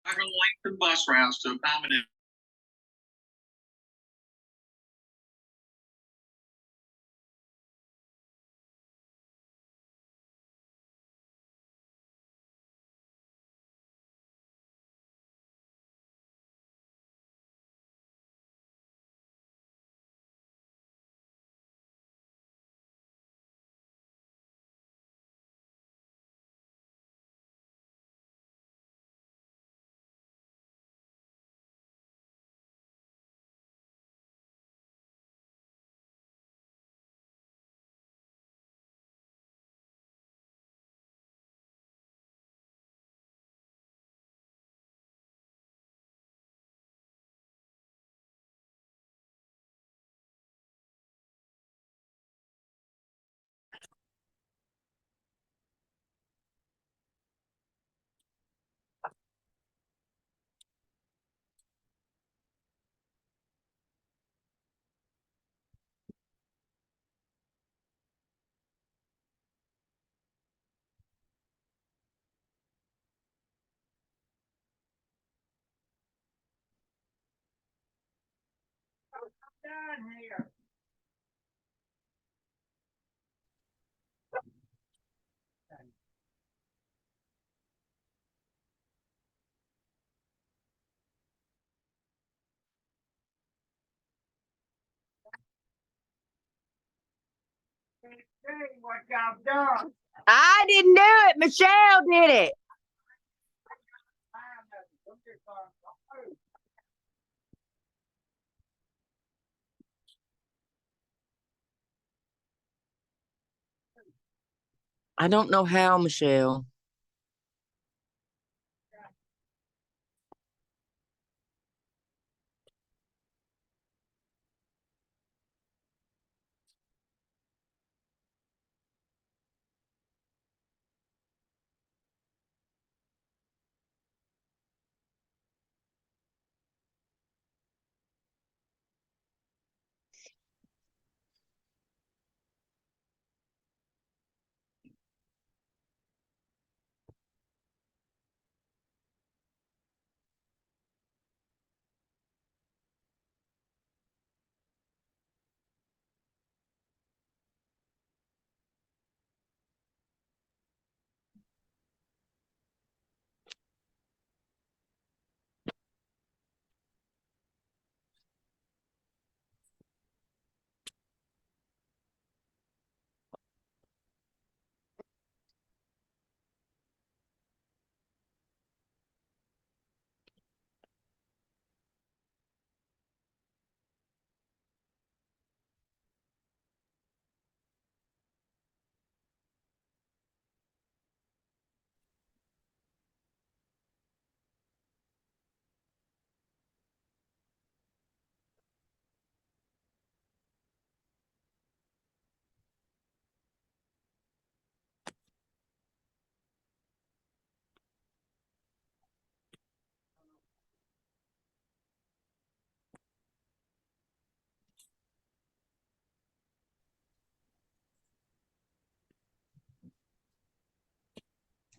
lengthen bus routes to accommodate. Done here. What y'all done? I didn't do it. Michelle did it. I don't know how, Michelle.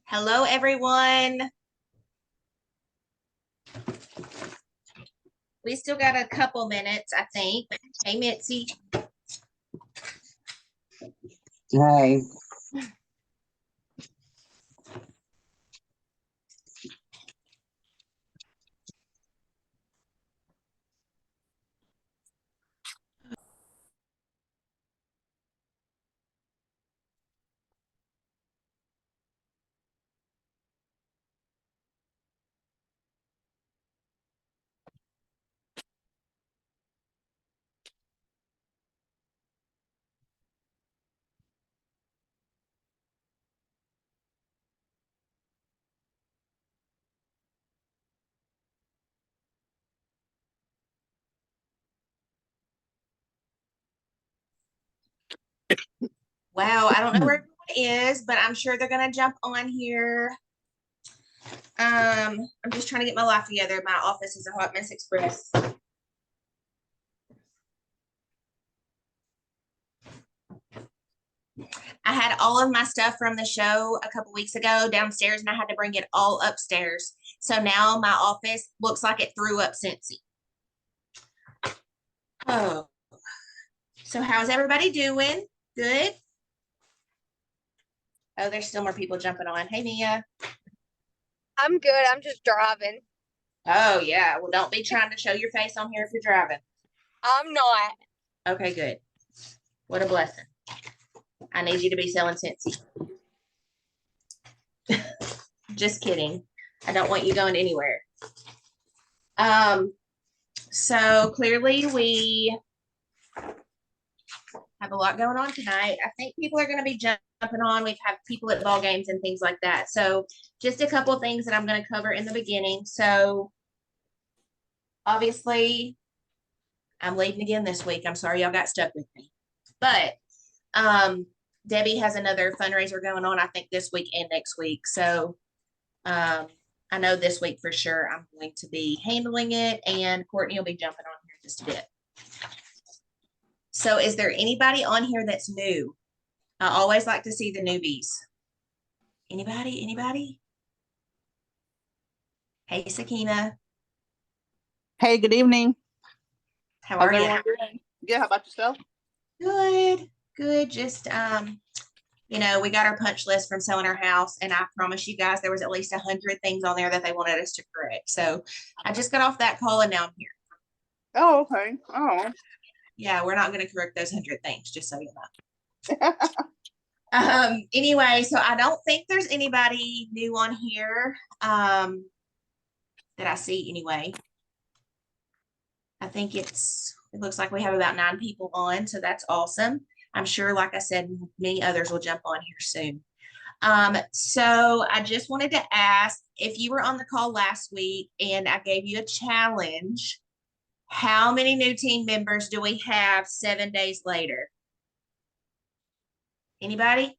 Hello, everyone. We still got a couple minutes, I think. Hey, Mitzi. Hey. Wow, I don't know where everyone is, but I'm sure they're gonna jump on here. I'm just trying to get my life together. My office is a hot mess express. I had all of my stuff from the show a couple weeks ago downstairs and I had to bring it all upstairs. So now my office looks like it threw up Cincy. Oh, so how's everybody doing? Good? Oh, there's still more people jumping on. Hey, Mia. I'm good. I'm just driving. Oh, yeah. Well, don't be trying to show your face on here if you're driving. I'm not. Okay, good. What a blessing. I need you to be selling Cincy. Just kidding. I don't want you going anywhere. So clearly we have a lot going on tonight. I think people are going to be jumping on. We've had people at ball games and things like that. So just a couple of things that I'm going to cover in the beginning. So obviously I'm leaving again this week. I'm sorry y'all got stuck with me. But Debbie has another fundraiser going on, I think this week and next week. So I know this week for sure I'm going to be handling it, and Courtney will be jumping on here just a bit. So is there anybody on here that's new? I always like to see the newbies. Anybody? Anybody? Hey, Sakina. Hey, good evening. How How's are you? everyone doing? Good. How about yourself? Good, good. Just, you know, we got our punch list from selling our house, and I promise you guys there was at least 100 things on there that they wanted us to correct. So I just got off that call and now I'm here. Oh, okay. Oh. Yeah, we're not going to correct those 100 things, just so you know. Anyway, so I don't think there's anybody new on here that I see anyway. I think it looks like we have about 9 people on, so that's awesome. I'm sure, like I said, many others will jump on here soon. So I just wanted to ask if you were on the call last week and I gave you a challenge, how many new team members do we have 7 days later? Anybody?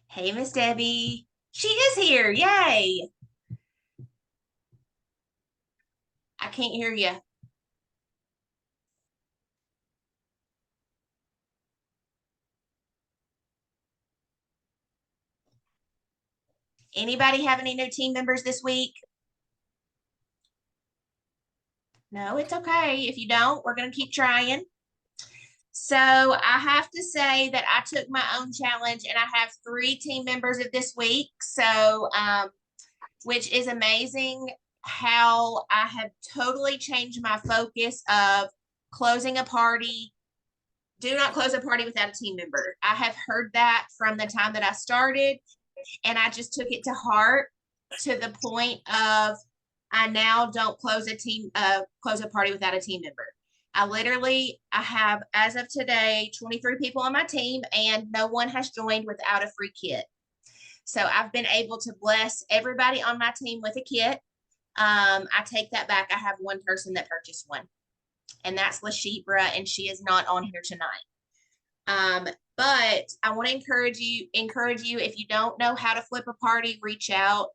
Hey, Miss Debbie. She is here. Yay. I can't hear you. Anybody have any new team members this week? No, it's okay. If you don't, we're going to keep trying. So I have to say that I took my own challenge and I have 3 team members of this week. So, which is amazing how I have totally changed my focus of closing a party. Do not close a party without a team member. I have heard that from the time that I started, and I just took it to heart to the point of I now don't close a party without a team member. I have, as of today, 23 people on my team, and no one has joined without a free kit. So I've been able to bless everybody on my team with a kit. I take that back. I have one person that purchased one, and that's LaShebra, and she is not on here tonight. But I want to encourage you, if you don't know how to flip a party, reach out.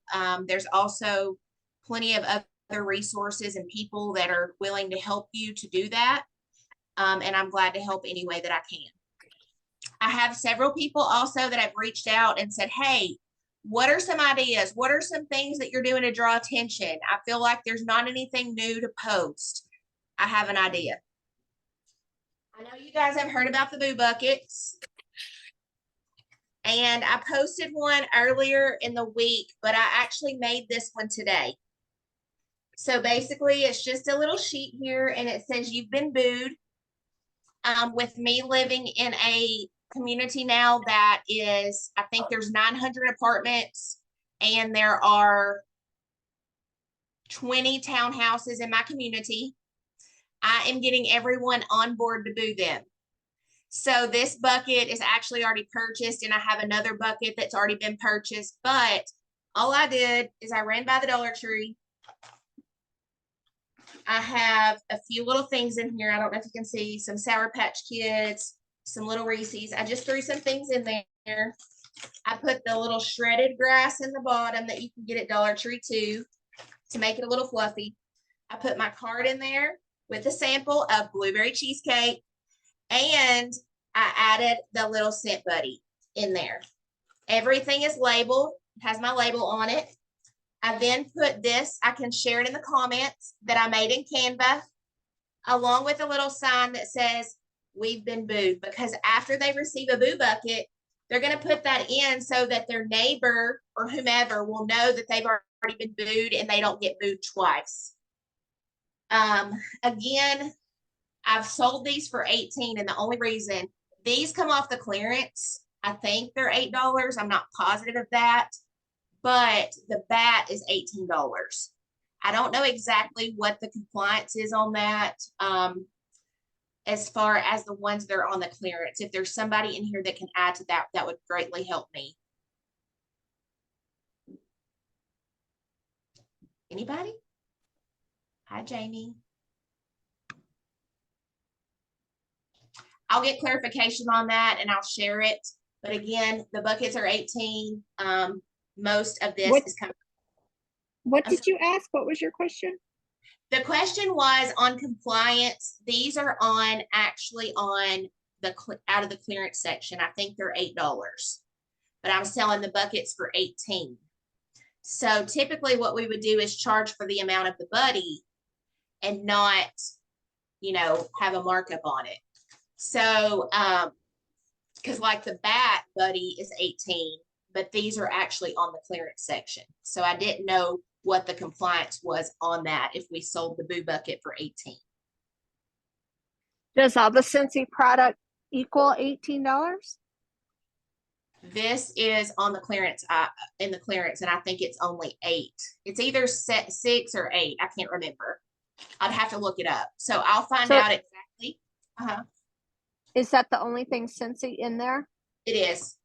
There's also plenty of other resources and people that are willing to help you to do that. And I'm glad to help any way that I can. I have several people also that have reached out and said, hey, what are some ideas? What are some things that you're doing to draw attention? I feel like there's not anything new to post. I have an idea. I know you guys have heard about the Boo Buckets. And I posted one earlier in the week, but I actually made this one today. So basically, it's just a little sheet here, and it says you've been booed. With me living in a community now that is, I think there's 900 apartments, and there are 20 townhouses in my community. I am getting everyone on board to boo them. So this bucket is actually already purchased, and I have another bucket that's already been purchased. But all I did is I ran by the Dollar Tree. I have a few little things in here. I don't know if you can see some Sour Patch Kids, some little Reese's. I just threw some things in there. I put the little shredded grass in the bottom that you can get at Dollar Tree too, to make it a little fluffy. I put my card in there with a sample of blueberry cheesecake, and I added the little scent buddy in there. Everything is labeled, has my label on it. I then put this, I can share it in the comments that I made in Canva, along with a little sign that says, "We've been booed," because after they receive a boo bucket, they're going to put that in so that their neighbor or whomever will know that they've already been booed and they don't get booed twice. Again, I've sold these for $18, and the only reason these come off the clearance, I think they're $8. I'm not positive of that, but the bat is $18. I don't know exactly what the compliance is on that. As far as the ones that are on the clearance, if there's somebody in here that can add to that, that would greatly help me. Anybody? Hi, Jamie. I'll get clarification on that and I'll share it. But again, the buckets are 18. Most of this is coming. What I'm did you ask? What was your question? The question was on compliance. These are on actually on the out of the clearance section. I think they're $8, but I'm selling the buckets for 18. So typically what we would do is charge for the amount of the buddy and not, you know, have a markup on it. So, because like the bat buddy is 18, but these are actually on the clearance section. So I didn't know what the compliance was on that if we sold the boo bucket for 18. Does all the Scentsy product equal $18? This is on the clearance, in the clearance, and I think it's only 8. It's either 6 or 8. I can't remember. I'd have to look it up. So I'll find out exactly. Is that the only thing Scentsy in there? It is.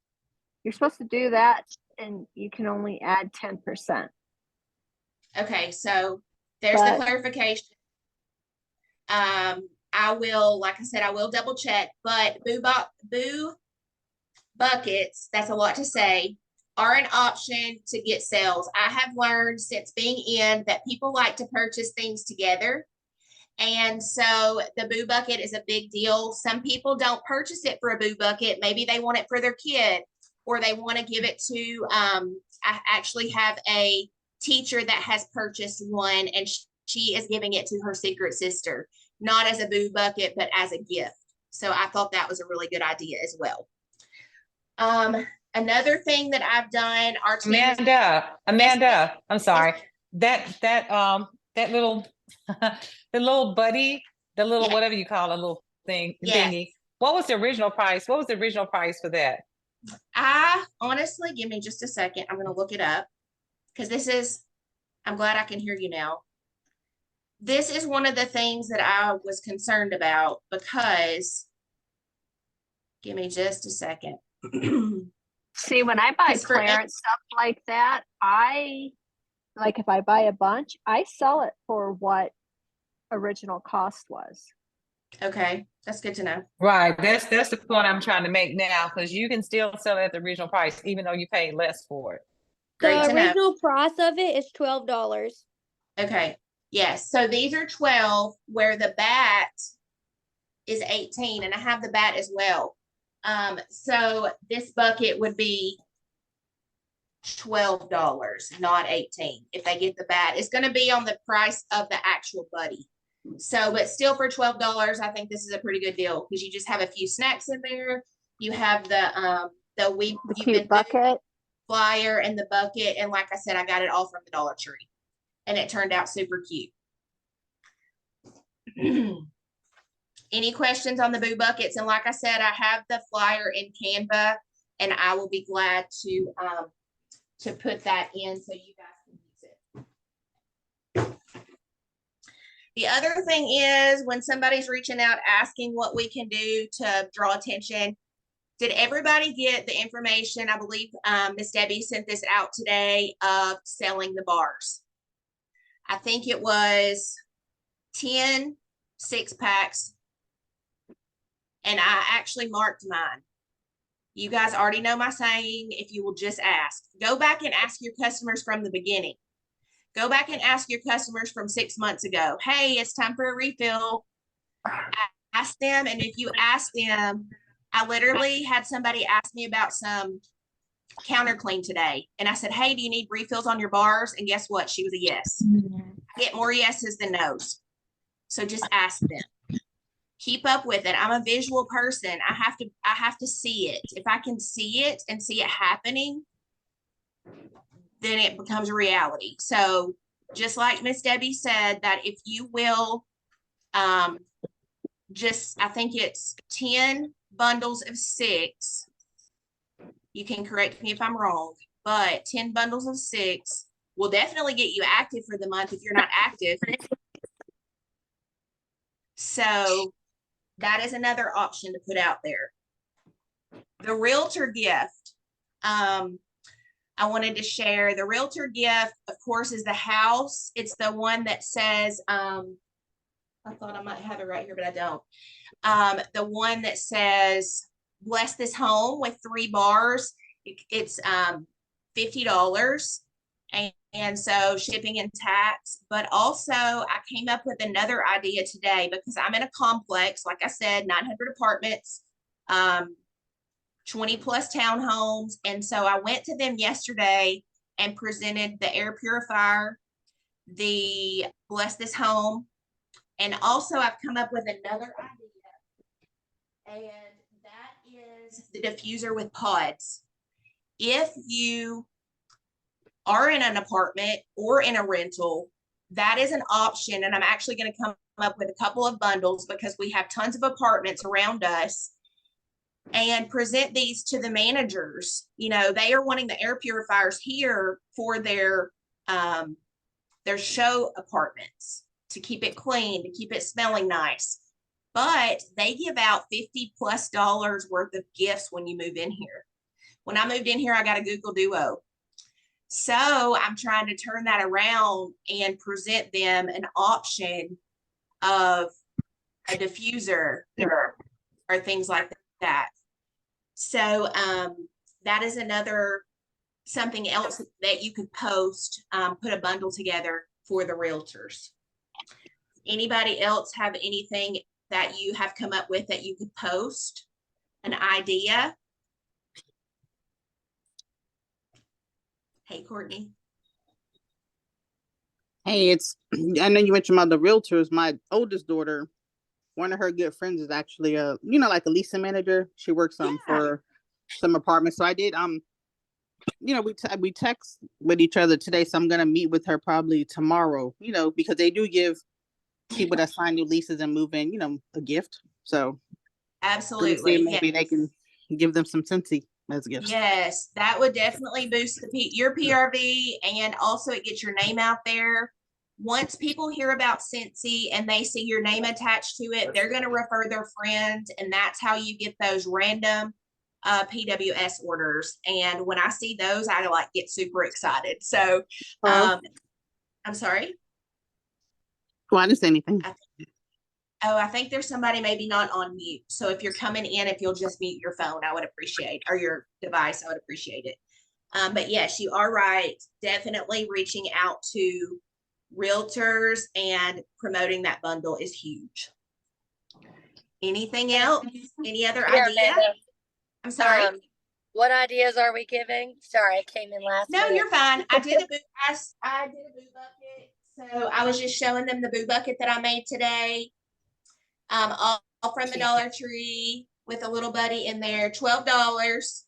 You're supposed to do that and you can only add 10%. Okay, so there's the But- clarification. I will, like I said, I will double check, but boo buckets, that's a lot to say, are an option to get sales. I have learned since being in that people like to purchase things together. And so the boo bucket is a big deal. Some people don't purchase it for a boo bucket. Maybe they want it for their kid, or they want to give it to, I actually have a teacher that has purchased one and she is giving it to her secret sister, not as a boo bucket, but as a gift. So I thought that was a really good idea as well. Another thing that I've done, our team is- Amanda, I'm sorry. That little, the little buddy, the little, Yeah. whatever you call a little thing, Yes. thingy. What was the original price? What was the original price for that? I honestly, give me just a second. I'm going to look it up because this is, I'm glad I can hear you now. This is one of the things that I was concerned about because, give me just a second. See, when I buy 'Cause for clearance stuff like that, like if I buy a bunch, I sell it for what original cost was. Okay, that's good to know. Right, that's the point I'm trying to make now, because you can still sell it at the original price, even though you paid less for it. Great The to know. original price of it is $12. Okay, yes, so these are 12 where the bat is 18 and I have the bat as well. So this bucket would be $12, not 18. If they get the bat, it's going to be on the price of the actual buddy. So, but still for $12, I think this is a pretty good deal because you just have a few snacks in there. You have the The You've cute Been Booed bucket. flyer and the bucket, and like I said, I got it all from the Dollar Tree, and it turned out super cute. Any questions on the boo buckets? And like I said, I have the flyer in Canva, and I will be glad to put that in so you guys can use it. The other thing is when somebody's reaching out asking what we can do to draw attention. Did everybody get the information? I believe Miss Debbie sent this out today of selling the bars. I think it was 10 6-packs. And I actually marked mine. You guys already know my saying, if you will just ask. Go back and ask your customers from the beginning. Go back and ask your customers from 6 months ago. Hey, it's time for a refill. Ask them, and if you ask them, I literally had somebody ask me about some counter clean today. And I said, hey, do you need refills on your bars? And guess what? She was a yes. I get more yeses than nos. So just ask them. Keep up with it. I'm a visual person. I have to see it. If I can see it and see it happening, then it becomes a reality. So just like Miss Debbie said, that if you will, I think it's 10 bundles of 6. You can correct me if I'm wrong, but 10 bundles of 6 will definitely get you active for the month if you're not active. So that is another option to put out there. The realtor gift. I wanted to share the realtor gift, of course, is the house. It's the one that says, I thought I might have it right here, but I don't. The one that says, bless this home with 3 bars. It's $50. And so shipping and tax, but also I came up with another idea today because I'm in a complex, like I said, 900 apartments, 20 plus townhomes. And so I went to them yesterday and presented the air purifier, the bless this home. And also I've come up with another idea, and that is the diffuser with pods. If you are in an apartment or in a rental, that is an option. And I'm actually going to come up with a couple of bundles because we have tons of apartments around us, and present these to the managers. You know, they are wanting the air purifiers here for their show apartments to keep it clean, to keep it smelling nice. But they give out $50+ worth of gifts when you move in here. When I moved in here, I got a Google Duo. So I'm trying to turn that around and present them an option of a diffuser or things like that. So that is something else that you could post, put a bundle together for the realtors. Anybody else have anything that you have come up with that you could post? An idea? Hey, Courtney. Hey, I know you mentioned about the realtors. My oldest daughter, one of her good friends is actually like a leasing manager. She works for some apartments. So I did we text with each other today. So I'm gonna meet with her probably tomorrow, because they do give people that sign new leases and move in, a gift. So absolutely, maybe they can give them some Scentsy as gifts. Yes, that would definitely boost your PRV, and also it gets your name out there. Once people hear about Scentsy and they see your name attached to it, they're going to refer their friends, and that's how you get those random PWS orders. And when I see those, I get super excited. So I'm sorry. Well, I didn't say anything. I think there's somebody maybe not on mute. So if you're coming in, if you'll just mute your phone, I would appreciate, or your device, I would appreciate it. But yes, you are right. Definitely reaching out to realtors and promoting that bundle is huge. Anything else? Any other idea? Amanda, I'm sorry. What ideas are we giving? Sorry, I came in last. No, minute. you're fine. I did a boo bucket. So I was just showing them the boo bucket that I made today. All from the Dollar Tree with a little buddy in there, $12.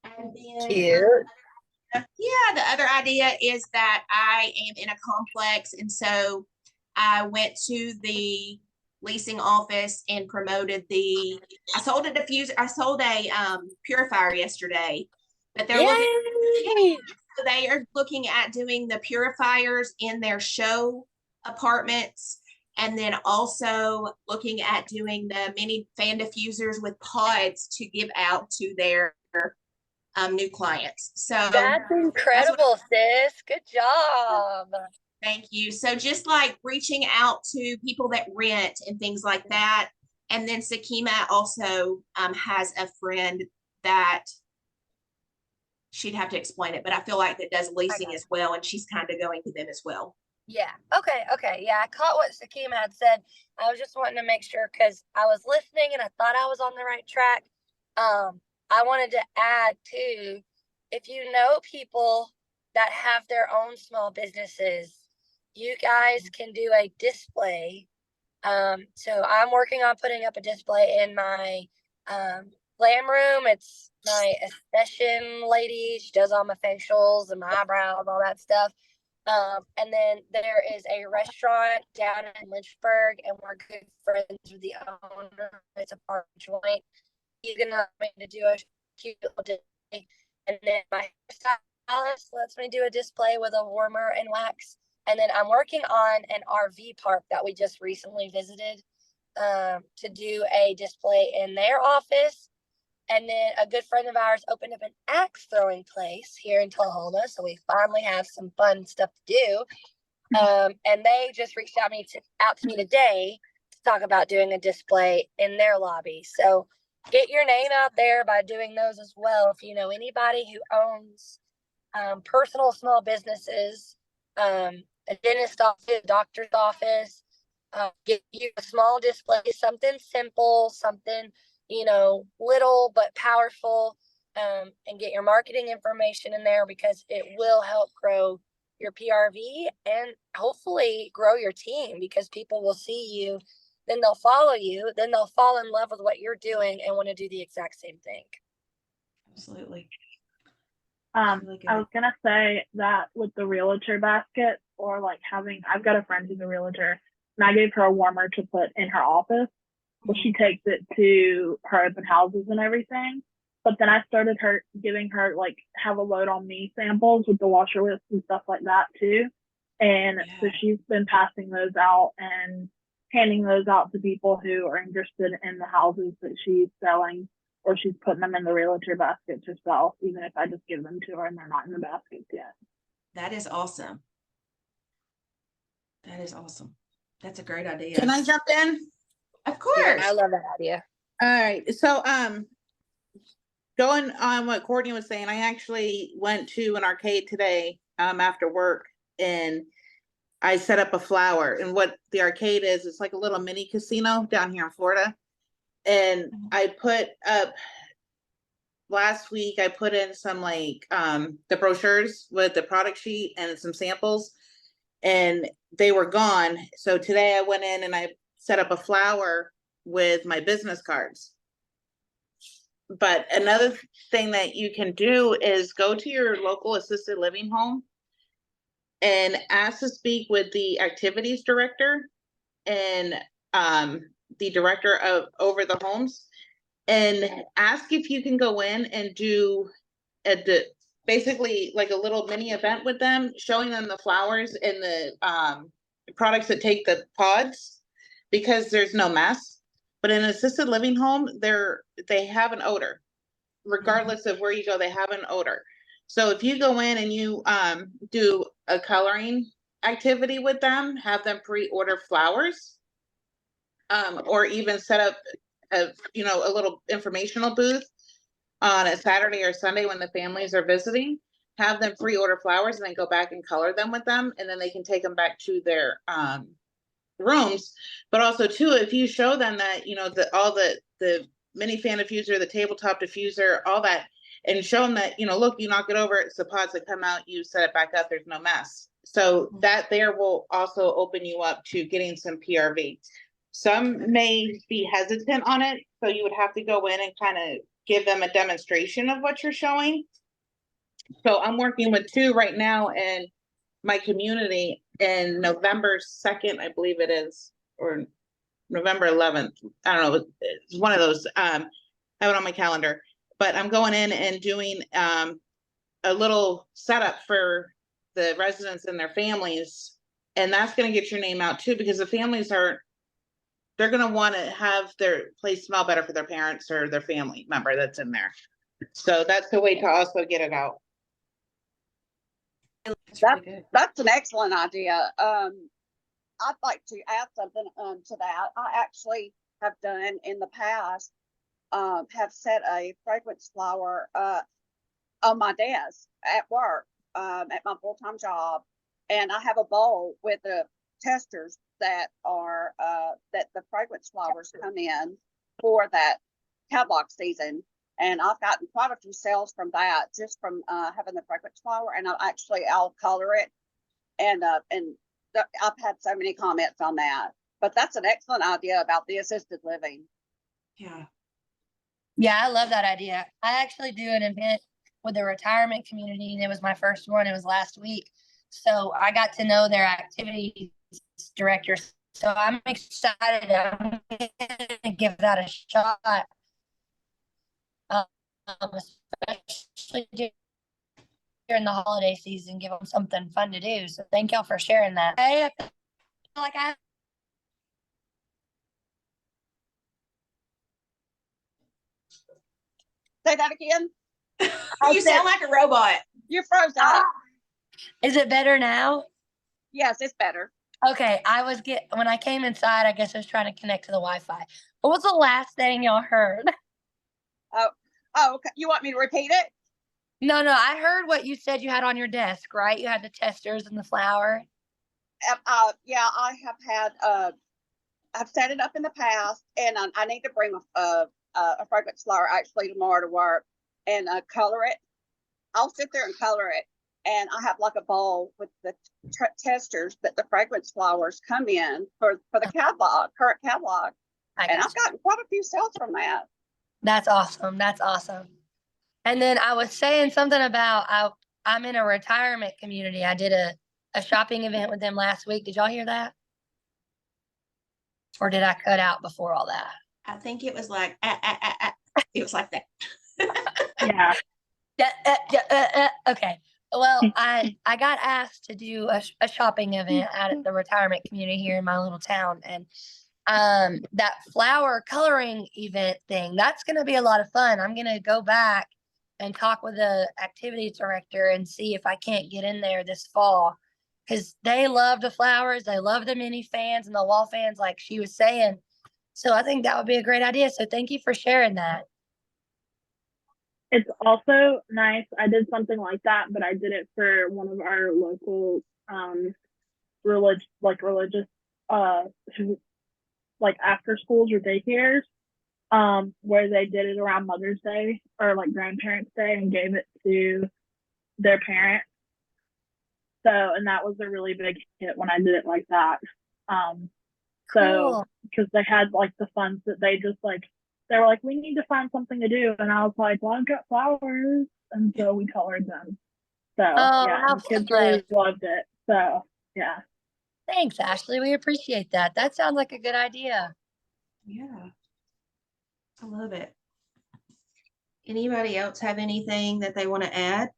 And then Cute. the other idea is that I am in a complex, and so I went to the leasing office and promoted I sold a diffuser. I sold a purifier yesterday, but they're so they are looking at doing the purifiers in their show apartments, and then also looking at doing the mini fan diffusers with pods to give out to their new clients. So that's incredible, sis. Good job. Thank you. So just like reaching out to people that rent and things like that. And then Sakima also has a friend that she'd have to explain it, but I feel like that does leasing as well. And she's kind of going to them as well. Yeah. Okay. Okay. Yeah. I caught what Sakima had said. I was just wanting to make sure because I was listening and I thought I was on the right track. I wanted to add too, if you know people that have their own small businesses, you guys can do a display. So I'm working on putting up a display in my glam room. It's my session lady. She does all my facials and my eyebrows, all that stuff. And then there is a restaurant down in Lynchburg, and we're good friends with the owner. It's a park joint. He's gonna let me to do a cute little display, and then my hairstylist lets me do a display with a warmer and wax. And then I'm working on an RV park that we just recently visited to do a display in their office. And then a good friend of ours opened up an axe throwing place here in Tullahoma. So we finally have some fun stuff to do. And they just reached out to me today to talk about doing a display in their lobby. So get your name out there by doing those as well. If you know anybody who owns personal small businesses, a dentist office, doctor's office, get you a small display, something simple, something little but powerful, and get your marketing information in there because it will help grow your PRV and hopefully grow your team because people will see you, then they'll follow you, then they'll fall in love with what you're doing and want to do the exact same thing. Absolutely. Really good. I was gonna say that with the realtor basket or like I've got a friend who's a realtor and I gave her a warmer to put in her office. Well, she takes it to her open houses and everything. But then I started giving her like have a load on me samples with the washer whips and stuff like that too. And so she's been passing those out and handing those out to people who are interested in the houses that she's selling, or she's putting them in the realtor basket herself, even if I just give them to her and they're not in the baskets yet. That is awesome. That is awesome. That's a great idea. Can I jump in? Of course. Yeah, I love that idea. All right. So, going on what Courtney was saying, I actually went to an arcade today, after work, and I set up a flower. And what the arcade is, it's like a little mini casino down here in Florida. And I put up last week, I put in some like, the brochures with the product sheet and some samples, and they were gone. So today I went in and I set up a flower with my business cards. But another thing that you can do is go to your local assisted living home and ask to speak with the activities director and the director of over the homes, and ask if you can go in and do basically like a little mini event with them, showing them the flowers and the products that take the pods, because there's no mess. But in an assisted living home, they have an odor. Regardless of where you go, they have an odor. So if you go in and you do a coloring activity with them, have them pre-order flowers, or even set up a little informational booth on a Saturday or Sunday when the families are visiting, have them pre-order flowers and then go back and color them with them, and then they can take them back to their rooms. But also too, if you show them that all the mini fan diffuser, the tabletop diffuser, all that, and show them that look, you knock it over, it's the pods that come out, you set it back up, there's no mess. So that there will also open you up to getting some PRV. Some may be hesitant on it, so you would have to go in and kind of give them a demonstration of what you're showing. So I'm working with 2 right now in my community, and November 2nd, I believe it is, or November 11th. I don't know. It's one of those. I have it on my calendar, but I'm going in and doing a little setup for the residents and their families. And that's going to get your name out too, because the families they're going to want to have their place smell better for their parents or their family member that's in there. So that's the way to also get it out. That's an excellent idea. I'd like to add something to that. I actually have done in the past, have set a fragrance flower on my desk at work, at my full-time job. and I have a bowl with the testers that are, that the fragrance flowers come in for that catalog season. And I've gotten quite a few sales from that, just from having the fragrance flower. And I'll color it, and I've had so many comments on that. But that's an excellent idea about the assisted living. Yeah. Yeah, I love that idea. I actually do an event with the retirement community, and it was my first one. It was last week. So I got to know their activities director. So I'm excited. I'm gonna give that a shot. Especially during the holiday season, give them something fun to do. So thank y'all for sharing that. I feel like I Say that again. You sound like a robot. You froze up. Is it better now? Yes, it's better. Okay, when I came inside, I guess I was trying to connect to the Wi-Fi. What was the last thing y'all heard? Oh, okay. You want me to repeat it? No, I heard what you said you had on your desk, right? You had the testers and the flower. Yeah, I have had, I've set it up in the past, and I need to bring a fragrance flower actually tomorrow to work and color it. I'll sit there and color it, and I have like a bowl with the testers that the fragrance flowers come in for the catalog, current catalog. And I've gotten quite a few sales from that. That's awesome. That's awesome. And then I was saying something about I'm in a retirement community. I did a shopping event with them last week. Did y'all hear that? Or did I cut out before all that? I think it was like, it was like that. Yeah. Okay. Well, I got asked to do a shopping event out at the retirement community here in my little town, and that flower coloring event thing, that's going to be a lot of fun. I'm going to go back and talk with the activity director and see if I can't get in there this fall, because they love the flowers. They love the mini fans and the wall fans, like she was saying. So I think that would be a great idea. So thank you for sharing that. It's also nice. I did something like that, but I did it for one of our local religious like after schools or daycares, where they did it around Mother's Day or like Grandparents' Day and gave it to their parents. So, and that was a really big hit when I did it like that. So, because they had like the funds that they just like, they were like, we need to find something to do. And I was like, well, I've got flowers. And so we colored them. So, yeah, the kids really loved it. So, yeah. Thanks, Ashley. We appreciate that. That sounds like a good idea. Yeah. I love it. Anybody else have anything that they want to add?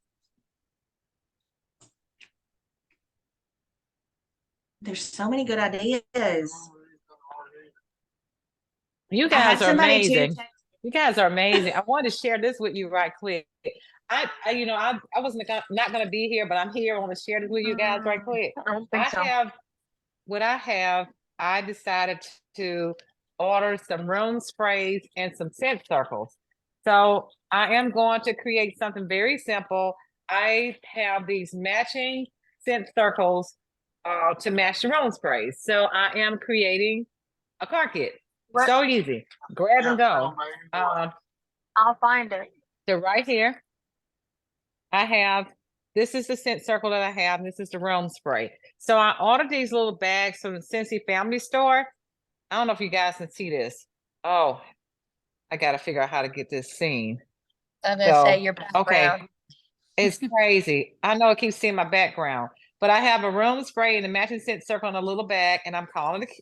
There's so many good ideas. You I had guys are somebody amazing. too- You guys are amazing. I wanted to share this with you right quick. I wasn't not going to be here, but I'm here. I want to share this with you guys right quick. I don't think so. I decided to order some room sprays and some scent circles. So I am going to create something very simple. I have these matching scent circles to match the room sprays. So I am creating a car kit. What? So easy. Grab and go. I'll find it. So right here, this is the scent circle that I have, and this is the room spray. So I ordered these little bags from the Scentsy Family Store. I don't know if you guys can see this. Oh, I got to figure out how to get this seen. I'm going to say your background. Okay. It's crazy. I know it keeps seeing my background, but I have a room spray and a matching scent circle in a little bag, and I'm calling it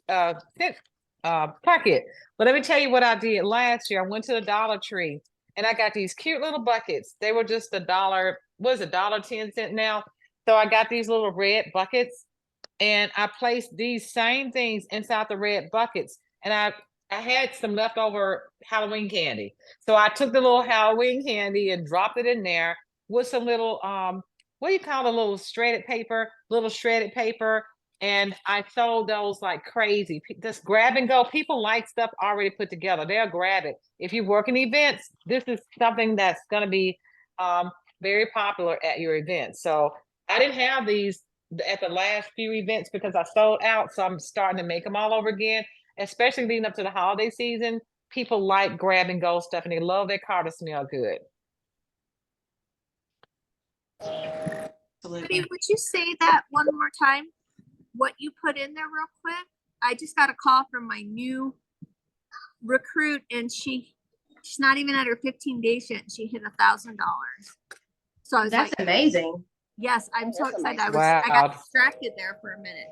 scent pocket. But let me tell you what I did last year. I went to the Dollar Tree and I got these cute little buckets. They were just $1.10 now. So I got these little red buckets and I placed these same things inside the red buckets. And I had some leftover Halloween candy. So I took the little Halloween candy and dropped it in there with some little what do you call the little shredded paper? And I sold those like crazy. Just grab and go. People like stuff already put together. They'll grab it. If you work in events, this is something that's going to be very popular at your event. So I didn't have these at the last few events because I sold out. So I'm starting to make them all over again, especially leading up to the holiday season. People like grab and go stuff and they love their car to smell good. Absolutely. Would you say that one more time? What you put in there real quick? I just got a call from my new recruit and she's not even at her 15 days yet. And she hit $1,000. So I was That's like, amazing. yes, I'm so That's excited. amazing. I got Wow. distracted there for a minute.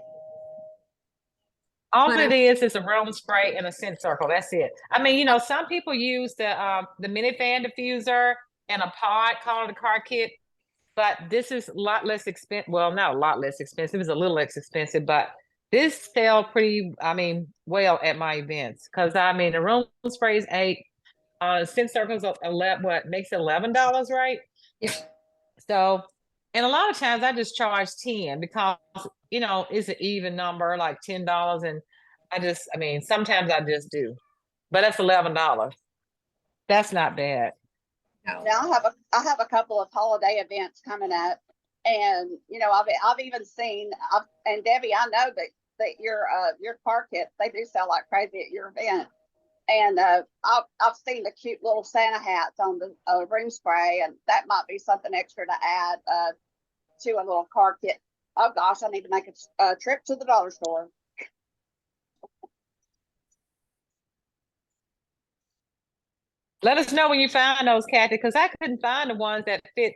All But it is a room spray and a scent circle. That's it. I mean, you know, some people use the mini fan diffuser and a pod called a car kit, but this is a lot less expensive. Well, not a lot less expensive. It's a little less expensive, but this sell pretty, I mean, well at my events. Cause I mean, the room spray is $8, scent circles 11, what makes it $11, right? Yeah. So, and a lot of times I just charge 10 because, you know, it's an even number, like $10. And I mean, sometimes I just do, but that's $11. That's not bad. Now I have a couple of holiday events coming up, and you know I've even seen and Debbie, I know that your car kits, they do sell like crazy at your event, and I've seen the cute little Santa hats on the room spray, and that might be something extra to add to a little car kit. Oh gosh, I need to make a trip to the dollar store. Let us know when you find those, Kathy, because I couldn't find the ones that fit.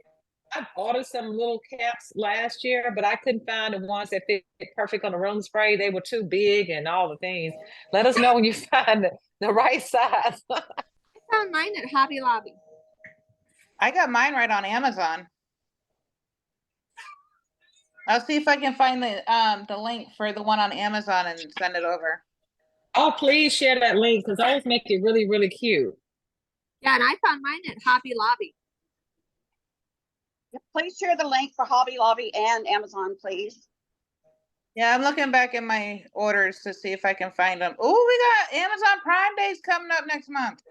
I ordered some little caps last year, but I couldn't find the ones that fit perfect on the room spray. They were too big and all the things. Let us know when you find the right size. I found mine at Hobby Lobby. I got mine right on Amazon. I'll see if I can find the link for the one on Amazon and send it over. Oh, please share that link because those make it really, really cute. Yeah, and I found mine at Hobby Lobby. Please share the link for Hobby Lobby and Amazon, please. Yeah, I'm looking back at my orders to see if I can find them. Oh, we got Amazon Prime Days coming up next month.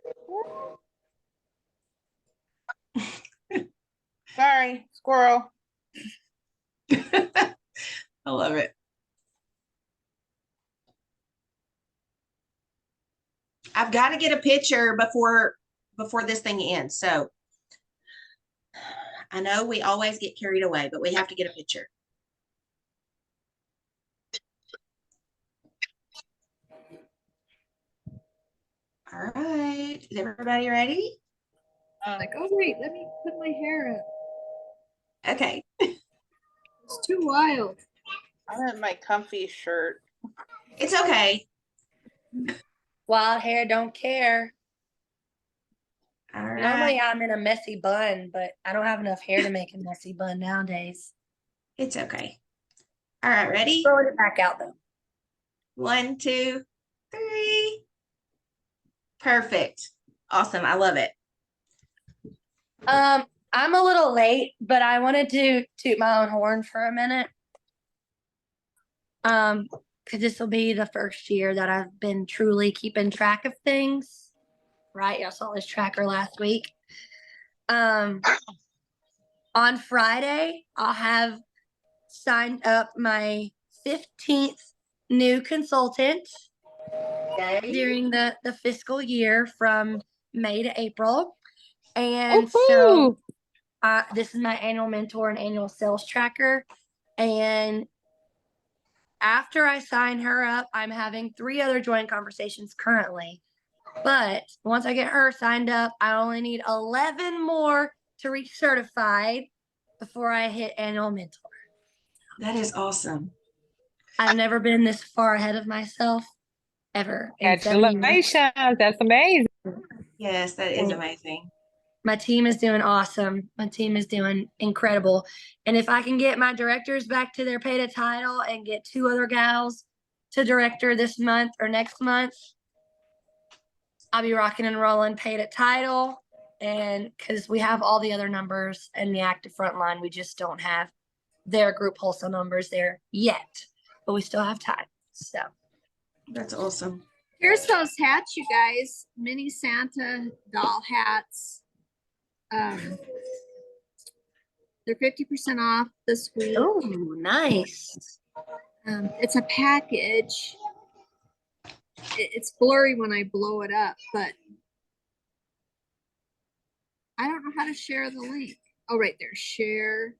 Sorry, squirrel. I love it. I've got to get a picture before this thing ends. So I know we always get carried away, but we have to get a picture. All right. Is everybody ready? Like, oh wait, let me put my hair up. Okay. It's too wild. I'm in my comfy shirt. It's okay. Wild hair don't care. All right. Normally I'm in a messy bun, but I don't have enough hair to make a messy bun nowadays. It's okay. All right. Ready? Throwing it back out though. 1, 2, 3. Perfect. Awesome. I love it. I'm a little late, but I wanted to toot my own horn for a minute. Because this will be the first year that I've been truly keeping track of things. Right? Y'all saw this tracker last week. On Friday, I'll have signed up my 15th new consultant during the fiscal year from May to April. And so this is my annual mentor and annual sales tracker. And after I sign her up, I'm having 3 other joint conversations currently. But once I get her signed up, I only need 11 more to reach certified before I hit annual mentor. That is awesome. I've never been this far ahead of myself ever. in 7 years. Congratulations. That's amazing. Yes, that is amazing. My team is doing awesome. My team is doing incredible. And if I can get my directors back to their paid a title and get 2 other gals to director this month or next month, I'll be rocking and rolling paid a title. And because we have all the other numbers in the active front line, we just don't have their group wholesale numbers there yet, but we still have time. So that's awesome. Here's those hats, you guys. Mini Santa doll hats. They're 50% off this week. Oh, nice. It's a package. It's blurry when I blow it up, but I don't know how to share the link. Oh, right there, share.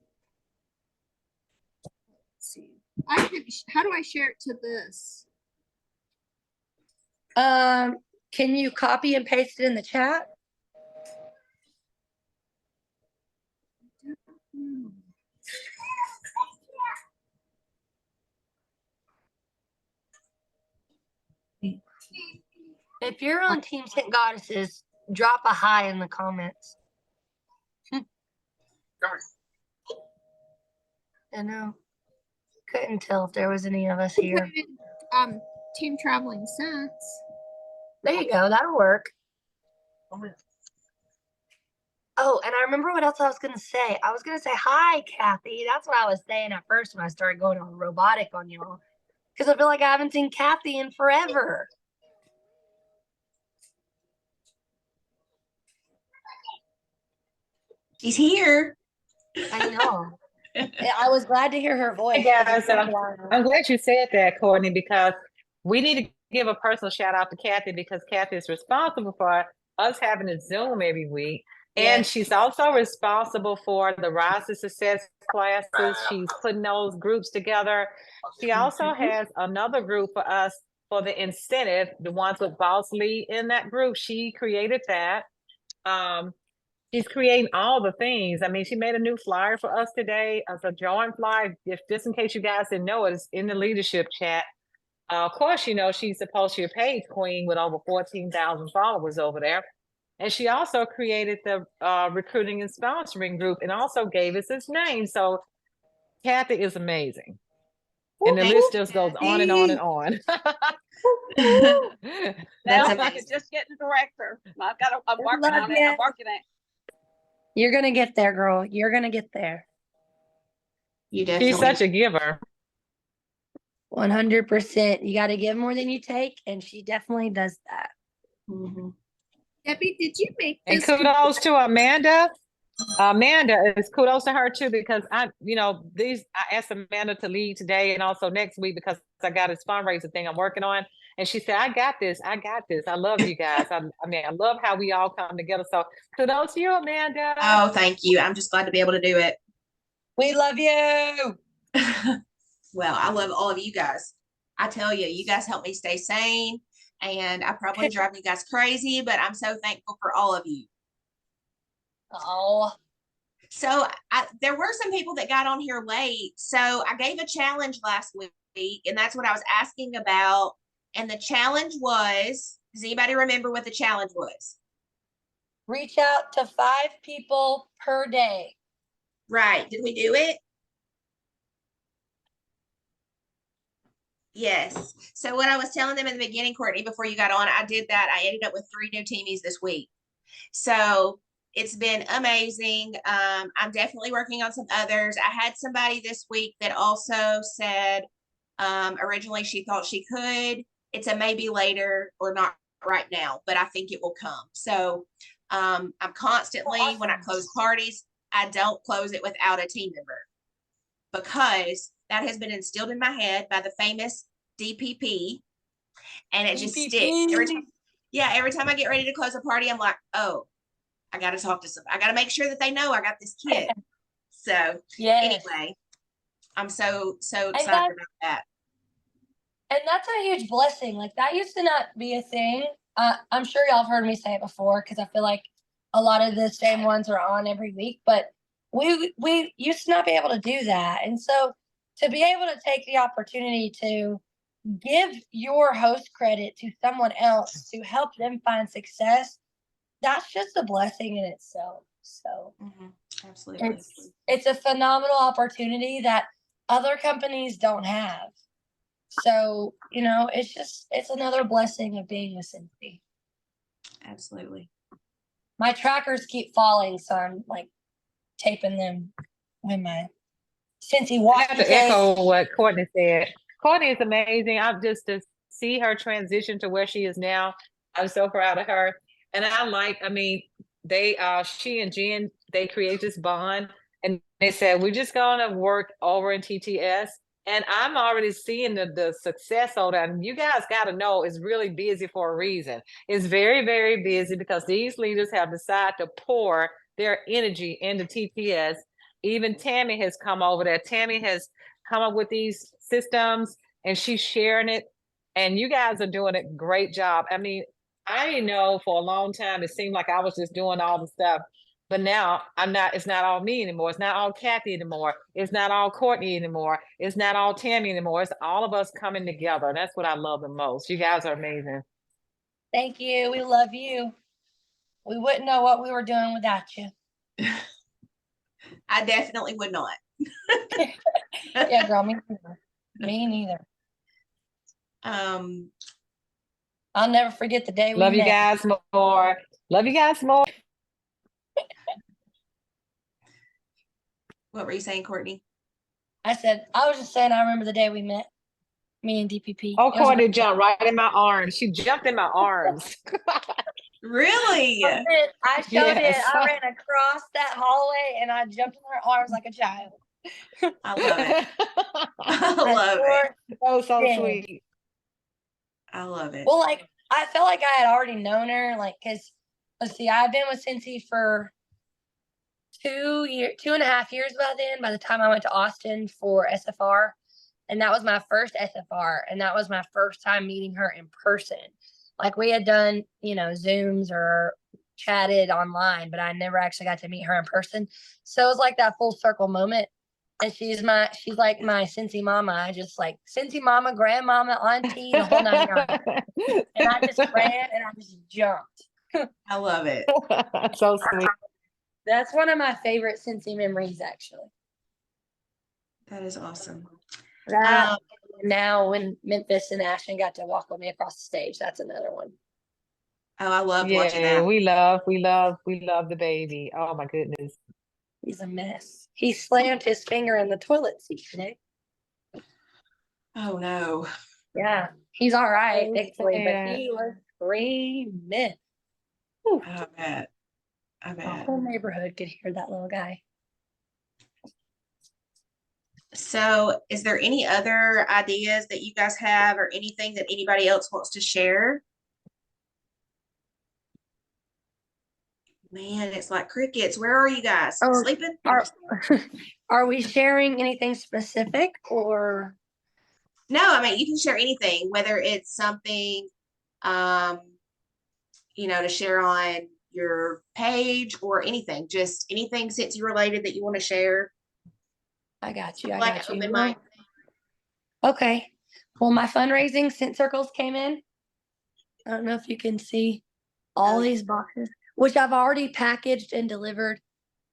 Let's see. How do I share it to this? Can you copy and paste it in the chat? If you're on Team Tent Goddesses, drop a hi in the comments. I know. Couldn't tell if there was any of us here. Team Traveling Sense. There you go. That'll work. Oh, and I remember what else I was going to say. I was going to say, hi, Kathy. That's what I was saying at first when I started going on robotic on y'all. Because I feel like I haven't seen Kathy in forever. She's here. I know. I was glad to hear her voice. Hey guys, I'm glad you said that, Courtney, because we need to give a personal shout out to Kathy because Kathy is responsible for us having a Zoom every week. And she's also responsible for the Rise to Success classes. She's putting those groups together. She also has another group for us for the incentive, the ones with Boss Lee in that group. She created that. She's creating all the things. I mean, she made a new flyer for us today. It's a join flyer. Just in case you guys didn't know it, it's in the leadership chat. Of course, you know, she's supposed to be a page queen with over 14,000 followers over there. And she also created the recruiting and sponsoring group and also gave us his name. So Kathy is amazing. And the list just goes on and on and on. Now I can just get the director. I'm working on it. I'm working it. You're going to get there, girl. You're going to get there. You definitely. She's such a giver. 100%. You got to give more than you take. And she definitely does that. Mm-hmm. Debbie, did you make And this? kudos to Amanda. Amanda is kudos to her too, because I asked Amanda to lead today and also next week because I got this fundraiser thing I'm working on. And she said, I got this. I love you guys. I love how we all come together. So kudos to you, Amanda. Oh, thank you. I'm just glad to be able to do it. We love you. Well, I love all of you guys. I tell you, you guys help me stay sane. And I probably drive you guys crazy, but I'm so thankful for all of you. Oh. So there were some people that got on here late. So I gave a challenge last week, and that's what I was asking about. And the challenge was, does anybody remember what the challenge was? Reach out to 5 people per day. Right. Did we do it? Yes. So what I was telling them in the beginning, Courtney, before you got on, I did that. I ended up with 3 new teamies this week. So it's been amazing. I'm definitely working on some others. I had somebody this week that also said originally she thought she could. It's a maybe later or not right now, but I think it will come. So I'm constantly, when I close parties, I don't close it without a team member because that has been instilled in my head by the famous DPP, and it just sticks. Every time I get ready to close a party, I'm like, oh, I got to talk to somebody. I got to make sure that they know I got this kid. So anyway, I'm so excited about that. And that's a huge blessing. Like that used to not be a thing. I'm sure y'all have heard me say it before because I feel like a lot of the same ones are on every week, but we used to not be able to do that. And so to be able to take the opportunity to give your host credit to someone else to help them find success, that's just a blessing in itself. So absolutely, it's a phenomenal opportunity that other companies don't have. So, you know, it's another blessing of being with Cincy. Absolutely. My trackers keep falling, so I'm like taping them with my Cincy watch. I have to echo what Courtney said. Courtney is amazing. I'm just to see her transition to where she is now. I'm so proud of her. And she and Jen, they create this bond. And they said, we're just gonna work over in TTS. And I'm already seeing the success of that. And you guys got to know it's really busy for a reason. It's very, very busy because these leaders have decided to pour their energy into TTS. Even Tammy has come over there. Tammy has come up with these systems and she's sharing it. And you guys are doing a great job. I mean, I didn't know for a long time, it seemed like I was just doing all the stuff. But now I'm not, it's not all me anymore. It's not all Kathy anymore. It's not all Courtney anymore. It's not all Tammy anymore. It's all of us coming together. That's what I love the most. You guys are amazing. Thank you. We love you. We wouldn't know what we were doing without you. I definitely would not. Yeah, girl, me neither. Me neither. I'll never forget the day we Love you met. guys more. Love you guys more. What were you saying, Courtney? I said, I was just saying, I remember the day we met, me and DPP. Oh, It was Courtney jumped right in my arms. She jumped in my arms. Really? I showed it. Yes. I ran across that hallway and I jumped in her arms like a child. I love it. I love it. Oh, so Yeah. sweet. I love it. Well, like, I felt like I had already known her, like, because, let's see, I've been with Cincy for 2.5 years by then, by the time I went to Austin for SFR. And that was my first SFR. And that was my first time meeting her in person. Like, we had done, Zooms or chatted online, but I never actually got to meet her in person. So it was like that full circle moment. And she's like my Cincy mama. I just like Cincy mama, grandmama, auntie, the whole 9 yards. And I just ran and I just jumped. I love it. So sweet. That's one of my favorite Cincy memories, actually. That is awesome. Now when Memphis and Ashton got to walk with me across the stage, that's another one. Oh, I love watching Yeah, that. we love the baby. Oh my goodness. He's a mess. He slammed his finger in the toilet seat today. Oh no. Yeah, he's all right, Oh, thankfully, but sad. he was screaming. I bet. I The bet. whole neighborhood could hear that little guy. So is there any other ideas that you guys have or anything that anybody else wants to share? Man, it's like crickets. Where are you guys? Oh, Sleeping? Are we sharing anything specific or? No, I mean, you can share anything, whether it's something, to share on your page or anything, just anything Cincy related that you want to share. I got you. I Like got an you. open mic. Okay. Well, my fundraising Scent Circles came in. I don't know if you can see all these boxes, which I've already packaged and delivered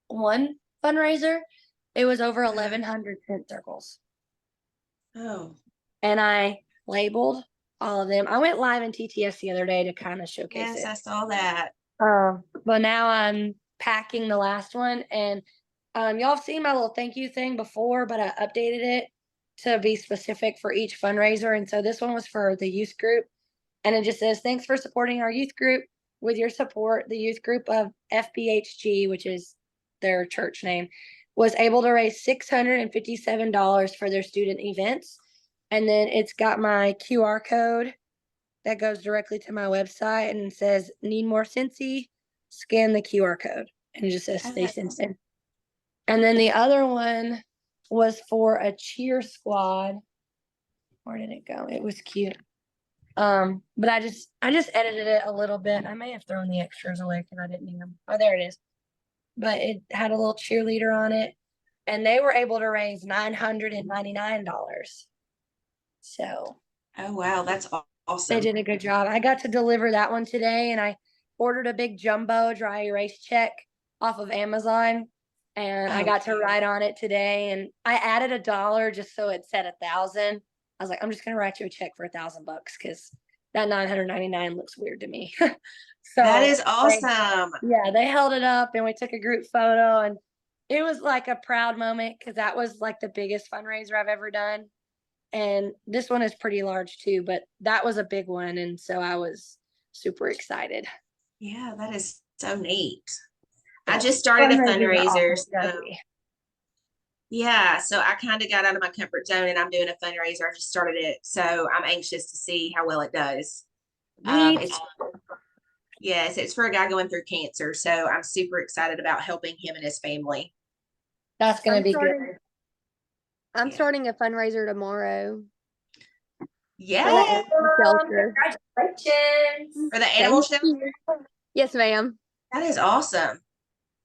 one fundraiser. It was over 1,100 Scent Circles. Oh, And I labeled all of them. I went live in TTS the other day to kind of showcase yes, it. I saw that. But now I'm packing the last one, and y'all have seen my little thank you thing before, but I updated it to be specific for each fundraiser. And so this one was for the youth group, and it just says, thanks for supporting our youth group. With your support, the youth group of FBHG, which is their church name, was able to raise $657 for their student events. And then it's got my QR code that goes directly to my website and it says, need more Cincy, scan the QR code. And it just says, stay Cincy. And then the other one was for a cheer squad. Where did it go? It was cute. But I just edited it a little bit. I may have thrown the extras away because I didn't need them. Oh, there it is. But it had a little cheerleader on it. And they were able to raise $999. So. Oh, wow. That's awesome. They did a good job. I got to deliver that one today, and I ordered a big jumbo dry erase check off of Amazon, and I got to write on it today. And I added $1 just so it said 1,000. I was like, I'm just gonna write you a check for $1,000 because that $999 looks weird to me. So that is awesome. they held it up, and we took a group photo, and it was like a proud moment because that was like the biggest fundraiser I've ever done. And this one is pretty large too, but that was a big one. And so I was super excited. Yeah, that is so neat. I just started a fundraiser. So Yeah, so I kind of got out of my comfort zone and I'm doing a fundraiser. I just started it, so I'm anxious to see how well it does. It's yes, it's for a guy going through cancer, so I'm super excited about helping him and his family. That's gonna I'm be starting- good. I'm Yeah. starting a fundraiser tomorrow for the Yeah, animal shelter. Congratulations. for the animal Thank shelter. you. Yes, ma'am. That is awesome.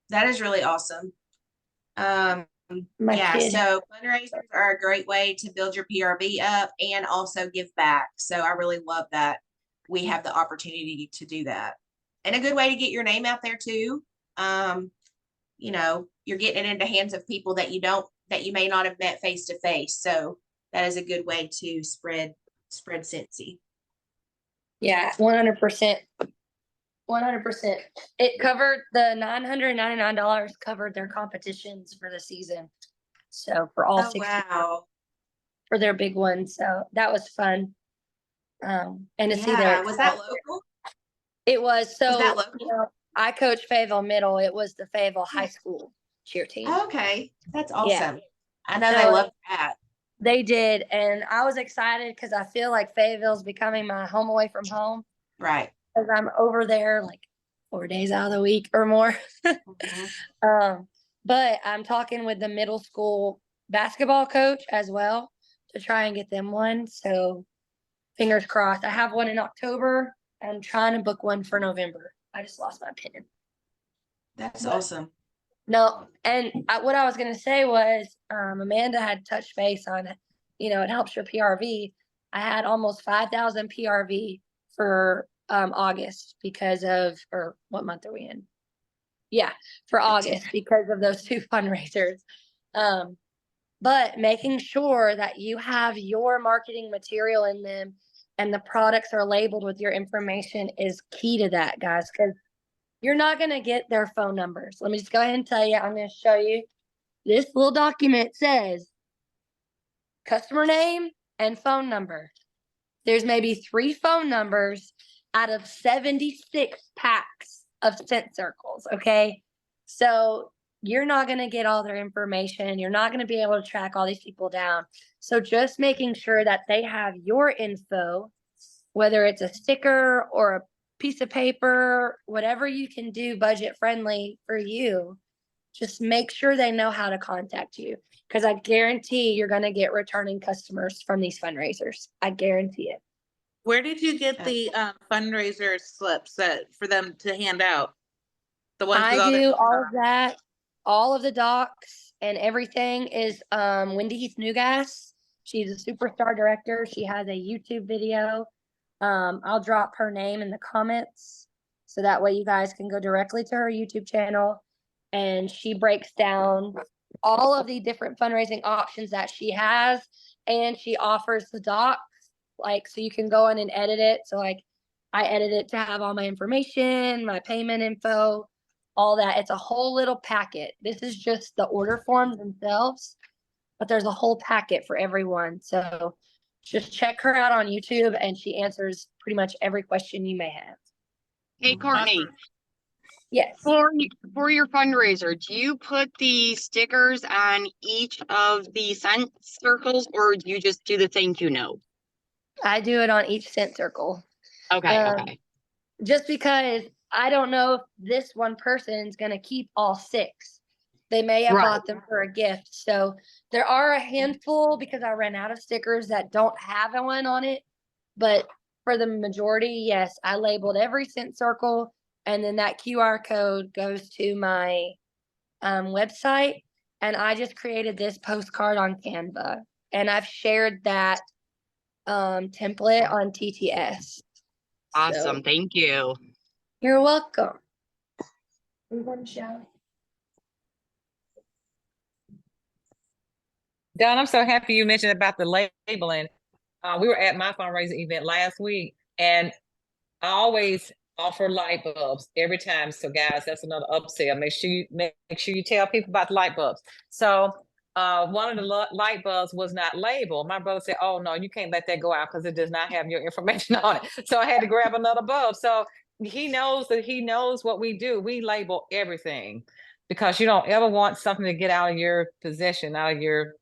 That is really awesome. My Yeah, kid. so fundraisers are a great way to build your PRV up and also give back. So I really love that we have the opportunity to do that. And a good way to get your name out there too. You know, you're getting it into hands of people that you may not have met face to face. So that is a good way to spread Cincy. Yeah, 100%. 100%. It covered the $999 covered their competitions for the season. So for all Oh, 60 wow. for their big one. So that was fun. And to see Yeah, their was that local? it was so that local? you know, I coach Fayetteville Middle. It was the Fayetteville High School cheer team. Okay, that's Yeah. awesome. I know they So- love that. They did, and I was excited because I feel like Fayetteville's becoming my home away from home. Right. Because I'm over there like 4 days out of the week or more. Mhm. But I'm talking with the middle school basketball coach as well to try and get them one. So fingers crossed. I have one in October. I'm trying to book one for November. I just lost my pen. That's awesome. No, and what I was gonna say was, Amanda had touched base on it. You know, it helps your PRV. I had almost 5,000 PRV for August because of, or what month are we in? Yeah, for August because of those two fundraisers. But making sure that you have your marketing material in them and the products are labeled with your information is key to that, guys, because you're not going to get their phone numbers. Let me just go ahead and tell you, I'm going to show you. This little document says customer name and phone number. There's maybe 3 phone numbers out of 76 packs of scent circles. Okay. So you're not going to get all their information. You're not going to be able to track all these people down. So just making sure that they have your info, whether it's a sticker or a piece of paper, whatever you can do budget friendly for you, just make sure they know how to contact you. Because I guarantee you're going to get returning customers from these fundraisers. I guarantee it. Where did you get the fundraiser slips for them to hand out? The ones with I all do the- all of that. All of the docs and everything is Wendy Heath Newgas. She's a superstar director. She has a YouTube video. I'll drop her name in the comments so that way you guys can go directly to her YouTube channel, and she breaks down all of the different fundraising options that she has, and she offers the docs, like, so you can go in and edit it. So like I edit it to have all my information, my payment info, all that. It's a whole little packet. This is just the order forms themselves, but there's a whole packet for everyone. So just check her out on YouTube, and she answers pretty much every question you may have. Hey, Courtney, Yes. for your fundraiser, do you put the stickers on each of the scent circles, or do you just do the thank you note? I do it on each scent circle. Okay, Um, okay. Just because I don't know if this one person is going to keep all 6. They may have Right. bought them for a gift. So there are a handful, because I ran out of stickers, that don't have one on it. But for the majority, yes, I labeled every scent circle, and then that QR code goes to my website. And I just created this postcard on Canva, and I've shared that template on TTS. Awesome. So, Thank you. you're welcome. We want to shout. Don, I'm so happy you mentioned about the labeling. We were at my fundraising event last week, and I always offer light bulbs every time. So guys, that's another upsell. Make sure you tell people about the light bulbs. So one of the light bulbs was not labeled. My brother said, "Oh no, you can't let that go out because it does not have your information on it." So I had to grab another bulb. So he knows what we do. We label everything. because you don't ever want something to get out of your possession, out of your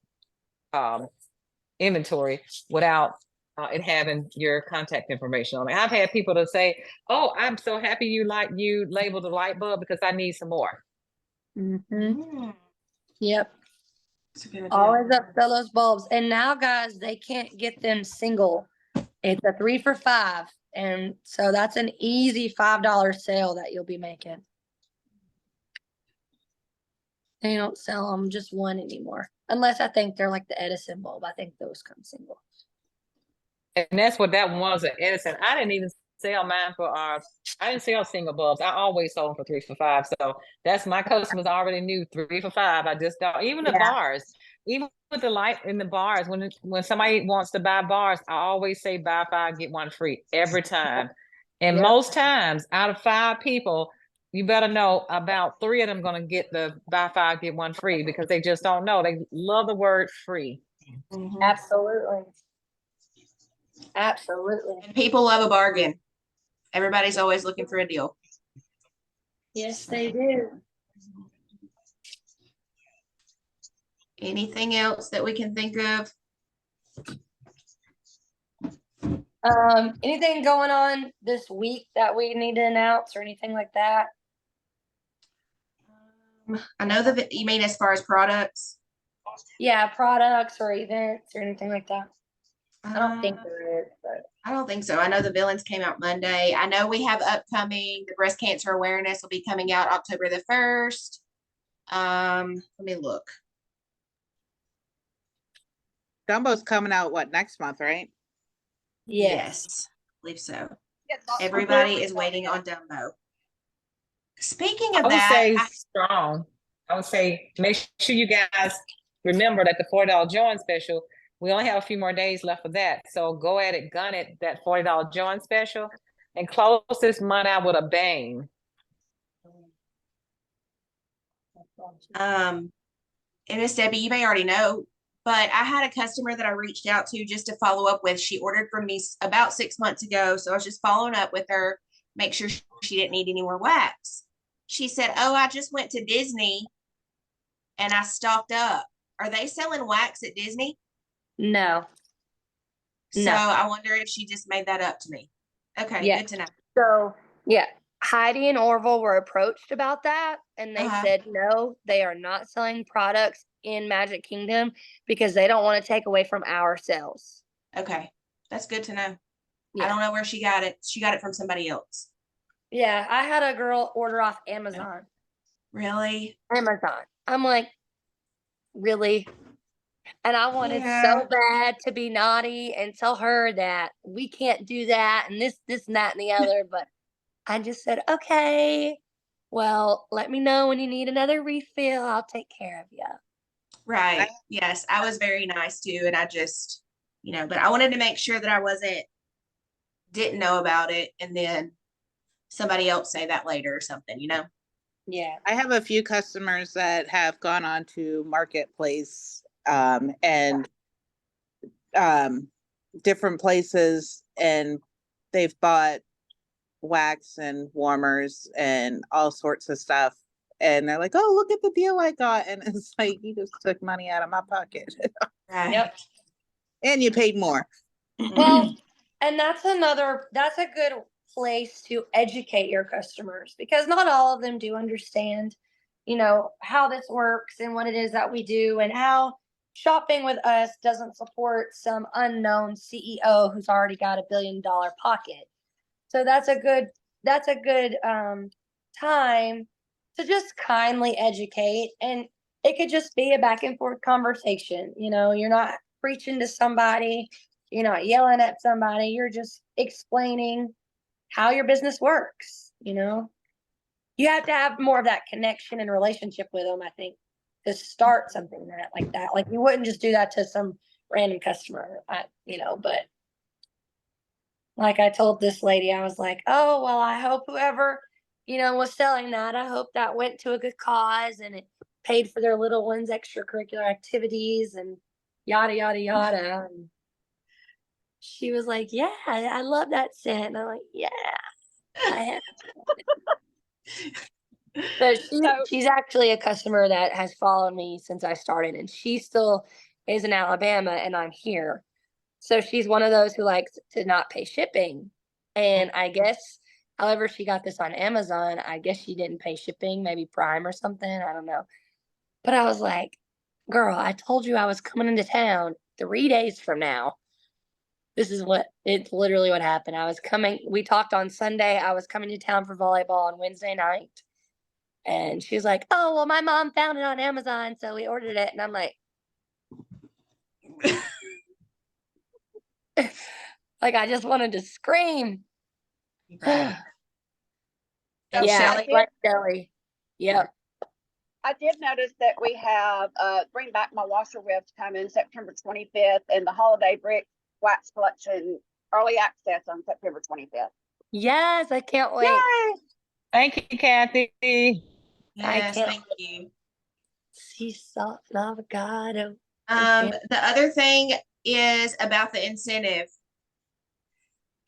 inventory without it having your contact information on it. I've had people to say, "Oh, I'm so happy you labeled the light bulb because I need some more." Mm-hmm. Yep. That's a good idea. Always upsell those bulbs. And now, guys, they can't get them single. It's a 3 for $5. And so that's an easy $5 sale that you'll be making. They don't sell them just one anymore. Unless I think they're like the Edison bulb. I think those come single. And that's what that one was, an Edison. I didn't even sell mine for I didn't sell single bulbs. I always sold them for 3 for $5. So that's my customers already knew 3 for $5. I just don't, even the bars, even with the light in the bars, when somebody wants to buy bars, I always say buy 5, get 1 free every time. And most times out of 5 people, you better know about 3 of them gonna get the buy 5, get 1 free because they just don't know. They love the word free. Mhm. Absolutely. Absolutely. And people love a bargain. Everybody's always looking for a deal. Yes, they do. Anything else that we can think of? Anything going on this week that we need to announce or anything like that? I know you mean as far as products? Yeah, products or events or anything like that. I don't think there is, but I don't think so. I know the villains came out Monday. I know we have upcoming, the breast cancer awareness will be coming out October the 1st. Let me look. Dumbo's coming out next month, right? Yes, I believe so. Everybody is waiting on Dumbo. Speaking I of would that, say strong. I would say make sure you guys remember that the $40 join special, we only have a few more days left of that. So go at it, gun it, that $40 join special, and close this month out with a bang. and Miss Debbie, you may already know, but I had a customer that I reached out to just to follow up with. She ordered from me about 6 months ago. So I was just following up with her, make sure she didn't need any more wax. She said, "Oh, I just went to Disney and I stocked up." Are they selling wax at Disney? no. So No. I wonder if she just made that up to me. Okay, Yeah. good to know. So yeah, Heidi and Orville were approached about that, and they said no, they are not selling products in Magic Kingdom because they don't want to take away from our sales. Okay, that's good to know. Yeah. I don't know where she got it. She got it from somebody else. Yeah, I had a girl order off Amazon. Really? Amazon. I'm like, really? And I wanted Yeah. so bad to be naughty and tell her that we can't do that and this, and that, and the other. But I just said, okay, well, let me know when you need another refill. I'll take care of you. Right. Yes, I was very nice too. And I just, but I wanted to make sure that I didn't know about it. And then somebody else say that later or something, Yeah. I have a few customers that have gone on to Marketplace and different places, and they've bought wax and warmers and all sorts of stuff. And they're like, "Oh, look at the deal I got." And it's like, you just took money out of my pocket. Right. Yep. And you paid more. Well, and that's a good place to educate your customers because not all of them do understand, how this works and what it is that we do and how shopping with us doesn't support some unknown CEO who's already got $1 billion pocket. So that's a good time to just kindly educate, and it could just be a back and forth conversation. You're not preaching to somebody, you're not yelling at somebody, you're just explaining how your business works. You have to have more of that connection and relationship with them, I think, to start something like that. Like you wouldn't just do that to some random customer, but like I told this lady, I was like, oh, well, I hope whoever, was selling that, I hope that went to a good cause and it paid for their little ones' extracurricular activities and yada, yada, yada. And she was like, yeah, I love that scent. And I'm like, yeah, I have. So So- she's actually a customer that has followed me since I started, and she still is in Alabama, and I'm here. So she's one of those who likes to not pay shipping. And I guess, however, she got this on Amazon. I guess she didn't pay shipping, maybe Prime or something. I don't know. But I was like, girl, I told you I was coming into town 3 days from now. It's literally what happened. We talked on Sunday. I was coming to town for volleyball on Wednesday night. And she was like, oh, well, my mom found it on Amazon, so we ordered it. And I'm like, like, I just wanted to scream. Right. So Yeah, Shelley, like Shelly. Yep. I did notice that we have Bring Back My Washer Ribs coming September 25th and the Holiday Brick Wax Collection early access on September 25th. Yes, I can't wait. Yay! Thank you, Kathy. yes, can't thank you. Sea salt and avocado. The other thing is about the incentive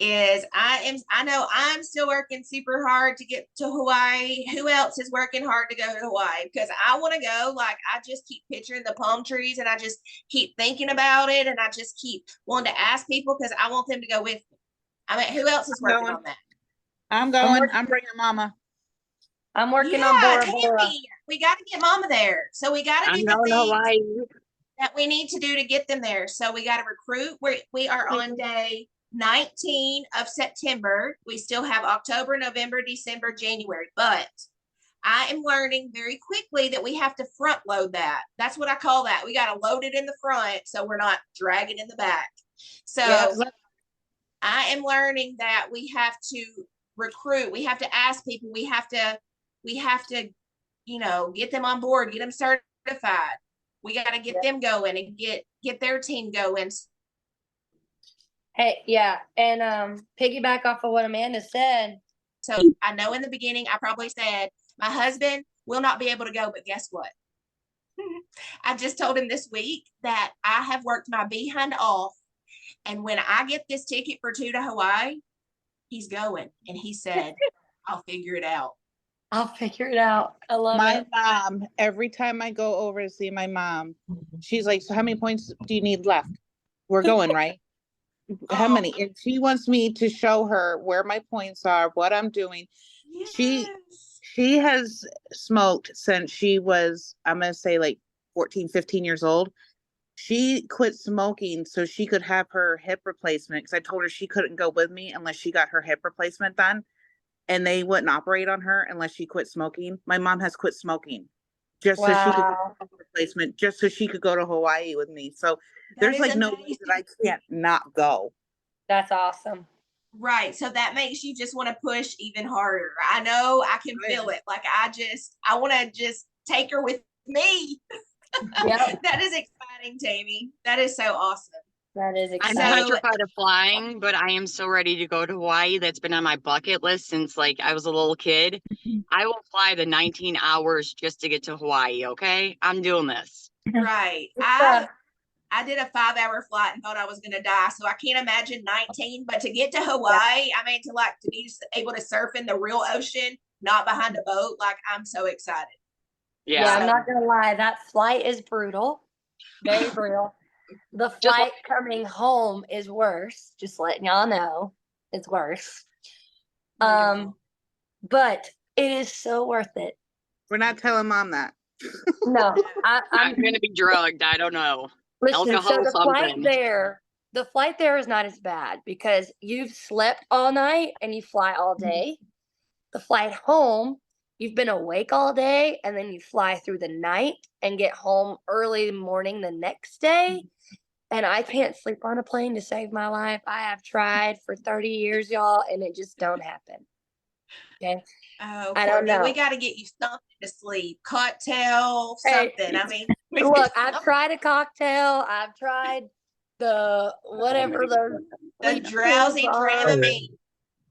is I know I'm still working super hard to get to Hawaii. Who else is working hard to go to Hawaii? Because I want to go. Like, I just keep picturing the palm trees and I just keep thinking about it. And I just keep wanting to ask people because I want them to go with me. I mean, who else is working on that? I'm going. I'm bringing mama. I'm working on Bora Bora. Tammy, we got to get mama there. So we got to do the going to things Hawaii. that we need to do to get them there. So we got to recruit. We are on day 19 of September. We still have October, November, December, January, but I am learning very quickly that we have to front load that. That's what I call that. We got to load it in the front so we're not dragging in the back. So Yep. I am learning that we have to recruit. We have to ask people. We have to, get them on board, get them certified. We got to get them going and get their team going. Hey, yeah. And piggyback off of what Amanda said. So I know in the beginning, I probably said, my husband will not be able to go, but guess what? I just told him this week that I have worked my behind off. And when I get this ticket for 2 to Hawaii, he's going. And he said, I'll figure it out. I'll figure it out. I love My it. mom, every time I go over to see my mom, she's like, so how many points do you need left? We're going, right? How many? And she wants me to show her where my points are, what I'm doing. She has smoked since she was, I'm going to say like 14, 15 years old. She quit smoking so she could have her hip replacement because I told her she couldn't go with me unless she got her hip replacement done. And they wouldn't operate on her unless she quit smoking. My mom has quit smoking just so she could get a hip replacement, just so she could go to Hawaii with me. So there's like no way that I can't not go. That's awesome. Right. So that makes you just want to push even harder. I know I can feel it. Like I want to just take her with me. Yep. That is exciting, Tammy. That is so awesome. That is I'm exciting. petrified of flying, but I am so ready to go to Hawaii. That's been on my bucket list since like I was a little kid. I will fly the 19 hours just to get to Hawaii. Okay, I'm doing this. Right. I did a 5-hour flight and thought I was going to die. So I can't imagine 19, but to get to Hawaii, I mean, to be able to surf in the real ocean, not behind a boat. Like, I'm so excited. Yeah, I'm not gonna lie, that flight is brutal. Very brutal. The flight coming home is worse. Just letting y'all know. It's worse. But it is so worth it. We're not telling mom that. No, I'm gonna be drugged. I don't know. listen, Alcohol, so something. the flight there is not as bad because you've slept all night and you fly all day. The flight home, you've been awake all day and then you fly through the night and get home early morning the next day. And I can't sleep on a plane to save my life. I have tried for 30 years, y'all, and it just don't happen. Okay. Oh, I don't Courtney, know. we got to get you something to sleep. Cocktail, Hey, something. I mean, Look, I've tried a cocktail. I've tried the whatever the drowsy Dramamine.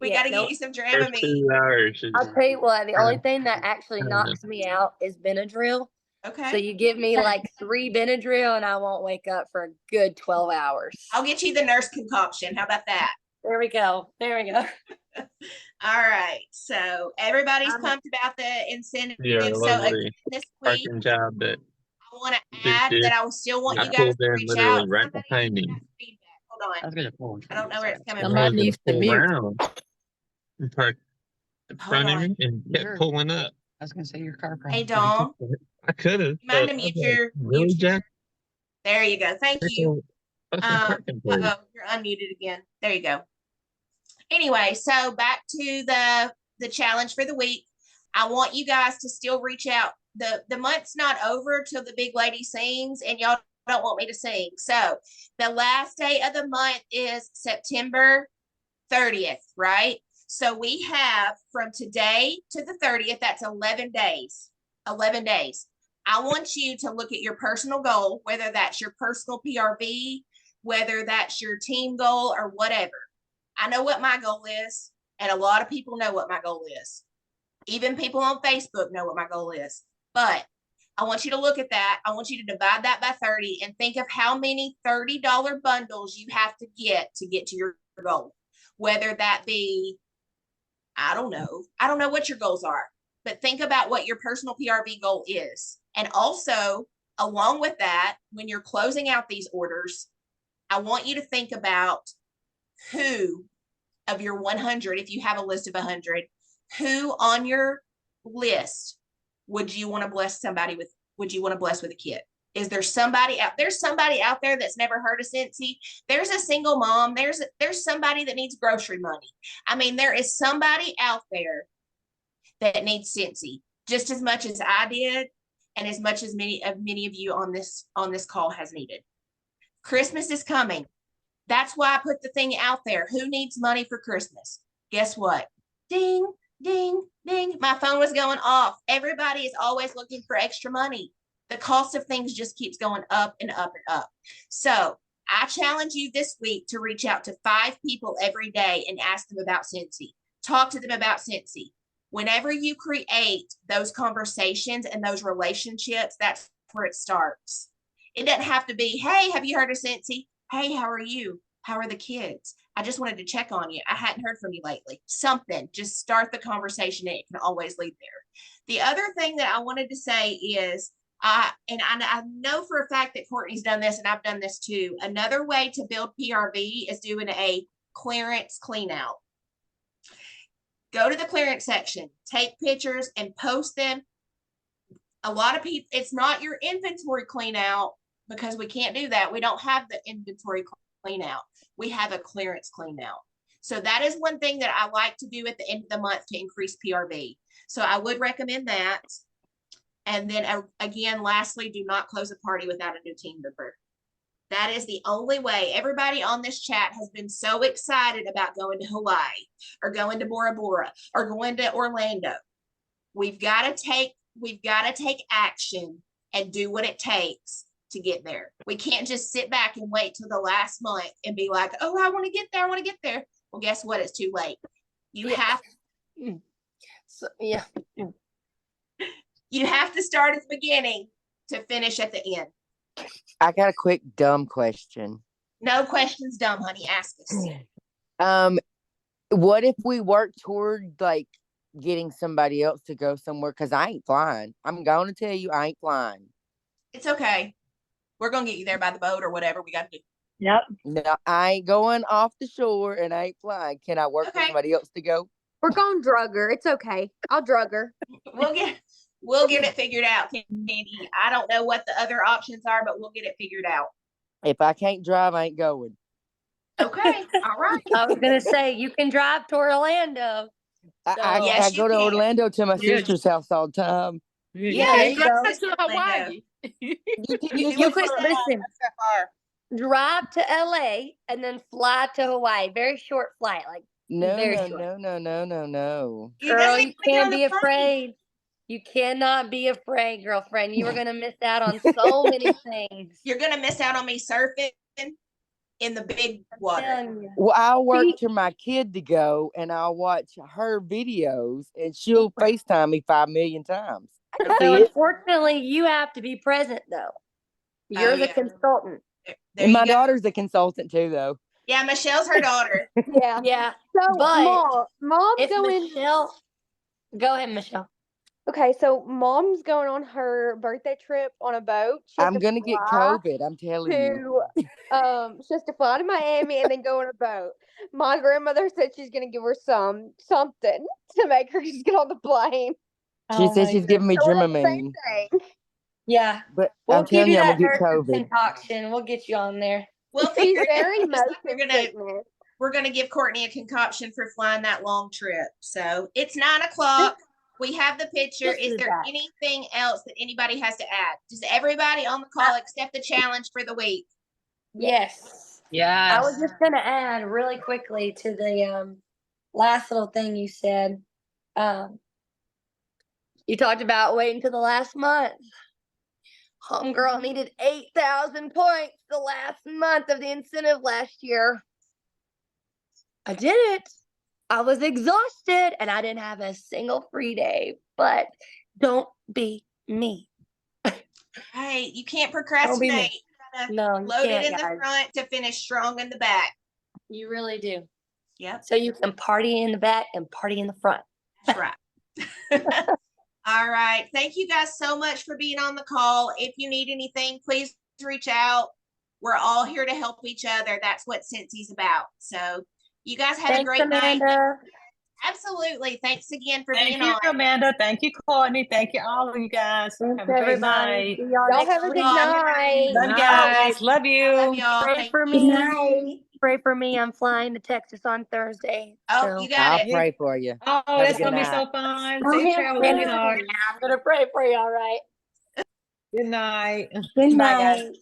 We Yeah, got to nope. get you some Dramamine. 2 hours. I'll tell you what, the only thing that actually knocks me out is Benadryl. Okay. So you give me like 3 Benadryl and I won't wake up for a good 12 hours. I'll get you the nurse concoction. How about that? There we go. There we go. All right, so everybody's I'm- pumped about the incentive. Yeah, So again, lovely this week, parking job that I want to Duke add did. that I will still want I you guys pulled to in reach literally out. right Somebody behind give him. us feedback. Hold on. gonna pull. I don't know where it's coming I from. was Somebody gonna needs to pull mute. around and park in Hold front of on. me and kept Sure. pulling up. I was gonna say your car Hey, problem. Dawn, I could have, you mind but to I was mute like, your, really, mute your, Jack? there you go. Thank you. That's a parking place. Uh-oh, you're unmuted again. There you go. Anyway, so back to the challenge for the week. I want you guys to still reach out. The month's not over till the big lady sings, and y'all don't want me to sing. So the last day of the month is September 30th, right? So we have from today to the 30th, that's 11 days. 11 days. I want you to look at your personal goal, whether that's your personal PRV, whether that's your team goal or whatever. I know what my goal is, and a lot of people know what my goal is. Even people on Facebook know what my goal is. But I want you to look at that. I want you to divide that by 30 and think of how many $30 bundles you have to get to your goal. Whether that be, I don't know what your goals are, but think about what your personal PRV goal is. And also, along with that, when you're closing out these orders, I want you to think about who of your 100, if you have a list of 100, who on your list would you want to bless somebody with? Would you want to bless with a kid? Is there somebody out there that's never heard of Scentsy? There's a single mom. There's somebody that needs grocery money. I mean, there is somebody out there that needs Scentsy just as much as I did, and as much as many of you on this call has needed. Christmas is coming. That's why I put the thing out there. Who needs money for Christmas? Guess what? Ding, ding, ding. My phone was going off. Everybody is always looking for extra money. The cost of things just keeps going up and up and up. So I challenge you this week to reach out to 5 people every day and ask them about Scentsy. Talk to them about Scentsy. Whenever you create those conversations and those relationships, that's where it starts. It doesn't have to be, hey, have you heard of Scentsy? Hey, how are you? How are the kids? I just wanted to check on you. I hadn't heard from you lately. Something, just start the conversation and it can always lead there. The other thing that I wanted to say is, and I know for a fact that Courtney's done this and I've done this too. Another way to build PRV is doing a clearance clean out. Go to the clearance section, take pictures and post them. A lot of people, it's not your inventory clean out because we can't do that. We don't have the inventory clean out. We have a clearance clean out. So that is one thing that I like to do at the end of the month to increase PRV. So I would recommend that. And then again, lastly, do not close a party without a new team member. That is the only way. Everybody on this chat has been so excited about going to Hawaii or going to Bora Bora or going to Orlando. We've got to take action and do what it takes to get there. We can't just sit back and wait till the last month and be like, oh, I want to get there. I want to get there. Well, guess what? It's too late. You have to start at the beginning to finish at the end. I got a quick dumb question. No questions dumb, honey. Ask us. What if we work toward like getting somebody else to go somewhere? Cause I ain't flying. I'm going to tell you, I ain't flying. It's okay. We're gonna get you there by the boat or whatever we got to do. Yep. No, I ain't going off the shore and I ain't flying. Can I work with somebody else to go? We're going drug her. It's okay. I'll drug her. We'll get it figured out, Candy. I don't know what the other options are, but we'll get it figured out. If I can't drive, I ain't going. Okay. All right. I was gonna say you can drive to Orlando. I Yes, go you to can. Orlando to my Yeah. sister's house all the time. Yeah, there you you go. go to Hawaii. You could listen. Drive to LA and then fly to Hawaii. Very short flight, like No, very no, short. no. Girl, you can't be afraid. You cannot be afraid, girlfriend. You are gonna miss out on so many things. You're gonna miss out on me surfing in the big water. Telling you. Well, I'll work to my kid to go and I'll watch her videos and she'll FaceTime me 5 million times. So unfortunately, you have to be present though. You're the yeah. consultant. There And you my go. daughter's a consultant too, though. Yeah, Michelle's her daughter. Yeah. Yeah. So But mom's if going. Michelle, go ahead, Michelle. Okay, so mom's going on her birthday trip on a boat. She has I'm to gonna get fly COVID. I'm telling you. she has to fly to Miami and then go on a boat. My grandmother said she's gonna give her something to make her just get on the plane. She Oh said my she's giving me So we're doing the same Dramamine, thing. Yeah. but We'll I'm give telling you you, I'm that gonna get nurse's COVID. concoction. We'll get you on there. We'll She's figure it out. very We're motion gonna sickness. we're gonna give Courtney a concoction for flying that long trip. So it's 9:00. We have the picture. This Is is there that. anything else that anybody has to add? Does everybody on the call accept the challenge for the week? Yes. Yes. I was just gonna add really quickly to the last little thing you said. You talked about waiting to the last month. Homegirl needed 8,000 points the last month of the incentive last year. I did it. I was exhausted and I didn't have a single free day, but don't be me. Hey, you can't Don't be procrastinate. me. You gotta No, you load it can't, in the guys. front to finish strong in the back. You really do. Yep, So you can party in the back and party in the front. that's right. All right. Thank you guys so much for being on the call. If you need anything, please reach out. We're all here to help each other. That's what Cincy's about. So you guys have a Thanks, great night. Amanda. Absolutely. Thanks again for Thank being you, on. Amanda. Thank you, Courtney. Thank you, all of you guys. Thanks, Have a great everybody. night. See y'all Y'all next have a good week. night. Love you guys. Love you. Love y'all. Pray Thank for you. me. Pray for me. I'm flying to Texas on Thursday. Oh, so- you got I'll it. pray for you. Oh, a that's good gonna be night. so fun. Oh, Safe yeah, travels, yeah. sweetheart. I'm gonna pray for you. All right. Good night. Good Bye, guys. night.